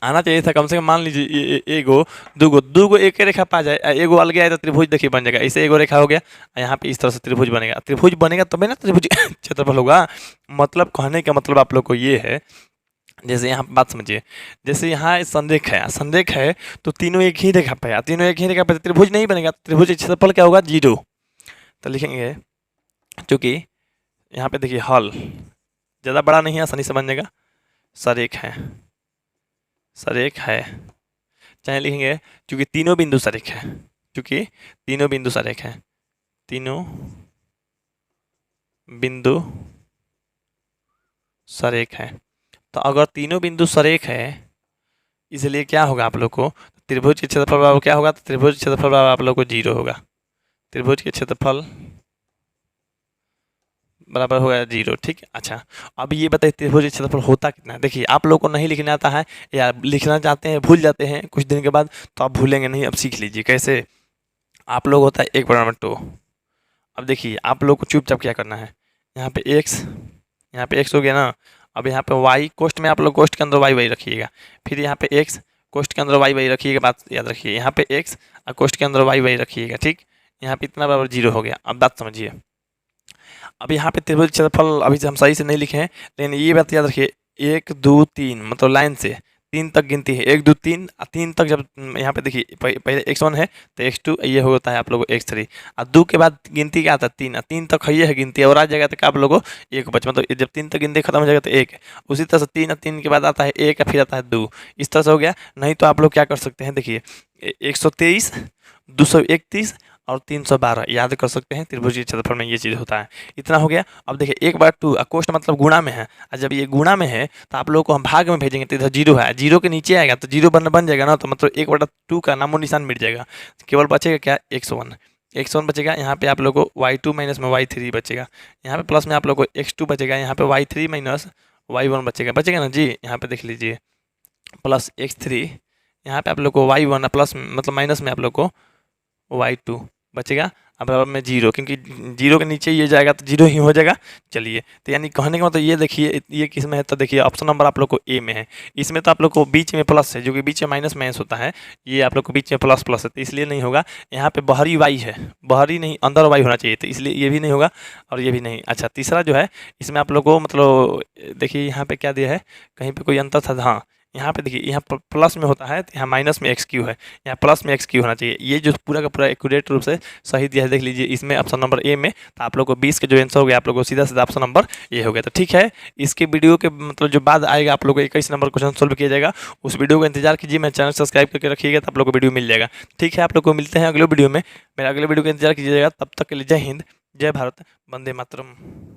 आना चाहिए था कम से कम। मान लीजिए एगो दूगो, दूगो एक ही रेखा पा जाए, एगो अलग आए तो त्रिभुज देखिए बन जाएगा, इसे एगो रेखा हो गया, यहाँ पे इस तरह से त्रिभुज बनेगा, त्रिभुज बनेगा तभी ना त्रिभुज क्षेत्रफल होगा। मतलब कहने का मतलब आप लोग को ये है, जैसे यहाँ बात समझिए, जैसे यहाँ संरेख है, संरेख है तो तीनों एक ही रेखा पे, तीनों एक ही रेखा पे त्रिभुज नहीं बनेगा, त्रिभुज का क्षेत्रफल क्या होगा 0। तो लिखेंगे चूँकि यहाँ पे देखिए हल ज़्यादा बड़ा नहीं है, आसानी से बन जाएगा, सरेख है, सरेख है, चाहे लिखेंगे क्योंकि तीनों बिंदु सरेख है, क्योंकि तीनों बिंदु सरेख है, तीनों बिंदु सरेख है। तो अगर तीनों बिंदु सरेख है इसलिए क्या होगा आप लोग को, त्रिभुज के क्षेत्रफल बराबर क्या होगा, तो त्रिभुज के क्षेत्रफल बराबर आप लोग को 0 होगा, त्रिभुज के क्षेत्रफल बराबर होगा 0, ठीक। अच्छा अब ये बताइए त्रिभुज का क्षेत्रफल होता कितना है। देखिए आप लोग को नहीं लिखना आता है या लिखना चाहते हैं भूल जाते हैं कुछ दिन के बाद, तो आप भूलेंगे नहीं, अब सीख लीजिए कैसे। आप लोग होता है 1/2। अब देखिए आप लोग को चुपचाप क्या करना है, यहाँ पे x, यहाँ पे x हो गया ना। अब यहाँ पे y कोष्ट में आप लोग कोष्ट के अंदर y रखिएगा, फिर यहाँ पे x कोष्ट के अंदर y रखिएगा, बात याद रखिए, यहाँ पे x और कोष्ट के अंदर y रखिएगा, ठीक। यहाँ पे इतना बराबर 0 हो गया। अब बात समझिए, अब यहाँ पे त्रिभुज क्षेत्रफल अभी हम सही से नहीं लिखे हैं, लेकिन ये बात याद रखिए 1 2 3 मतलब लाइन से 3 तक गिनती है, 1 2 3, 3 तक जब यहाँ पे देखिए पहले x1 है तो x2 ये होता है आप लोगों को x3, और 2 के बाद गिनती क्या आता है 3, 3 तक है ये है गिनती, और आ जाएगा तो क्या आप लोगों को एक बच, मतलब जब 3 तक गिनती खत्म हो जाएगा तो एक, उसी तरह से 3, 3 के बाद आता है एक, फिर आता है 2, इस तरह से हो गया। नहीं तो आप लोग क्या कर सकते हैं, देखिए 123, 231 और 312 याद कर सकते हैं, त्रिभुजीय क्षेत्रफल में ये चीज़ होता है। इतना हो गया। अब देखिए 1/2 कोष्ट मतलब गुणा में है, और जब ये गुणा में है तो आप लोगों को हम भाग में भेजेंगे तो इधर जीरो है, जीरो के नीचे आएगा तो जीरो बन जाएगा ना, तो मतलब 1/2 का नामो निशान मिट जाएगा, केवल बचेगा क्या x1, x1 बचेगा। यहाँ पे आप लोग को y2 माइनस में y3 बचेगा, यहाँ पे प्लस में आप लोग को x2 बचेगा, यहाँ पे y3 माइनस y1 बचेगा ना जी। यहाँ पे देख लीजिए प्लस x3, यहाँ पे आप लोग को y1 प्लस मतलब माइनस में आप लोग को y2 बचेगा। अब में जीरो, क्योंकि जीरो के नीचे ये जाएगा तो जीरो ही हो जाएगा। चलिए, तो यानी कहने का मतलब ये देखिए ये किस में है, तो देखिए ऑप्शन नंबर आप लोग को ए में है। इसमें तो आप लोग को बीच में प्लस है, जो कि बीच में माइनस माइनस होता है, ये आप लोग को बीच में प्लस प्लस है, तो इसलिए नहीं होगा। यहाँ पे बाहरी वाई है, बाहरी नहीं अंदर वाई होना चाहिए, तो इसलिए ये भी नहीं होगा और ये भी नहीं। अच्छा, तीसरा जो है इसमें आप लोग को मतलब देखिए यहाँ पे क्या दिया है, कहीं पे कोई अंतर था, हाँ यहाँ पे देखिए, यहाँ प्लस में होता है तो यहाँ माइनस में एक्स क्यू है, यहाँ प्लस में एक्स क्यू होना चाहिए। ये जो पूरा का पूरा एक्यूरेट रूप से सही दिया है, देख लीजिए इसमें ऑप्शन नंबर ए में। तो आप लोग को 20 के जो आंसर हो गया आप लोग को सीधा सीधा ऑप्शन नंबर ए हो गया। तो ठीक है, इसके वीडियो के मतलब जो बाद आएगा आप लोग को 21 नंबर क्वेश्चन सोल्व किया जाएगा, उस वीडियो का इंतजार कीजिए। मैं चैनल सब्सक्राइब करके रखिएगा तो आप लोग को वीडियो मिल जाएगा। ठीक है, आप लोग को मिलते हैं अगले वीडियो में, मेरा अगले वीडियो का इंतजार कीजिएगा। तब तक के लिए जय हिंद, जय भारत, वंदे मातरम।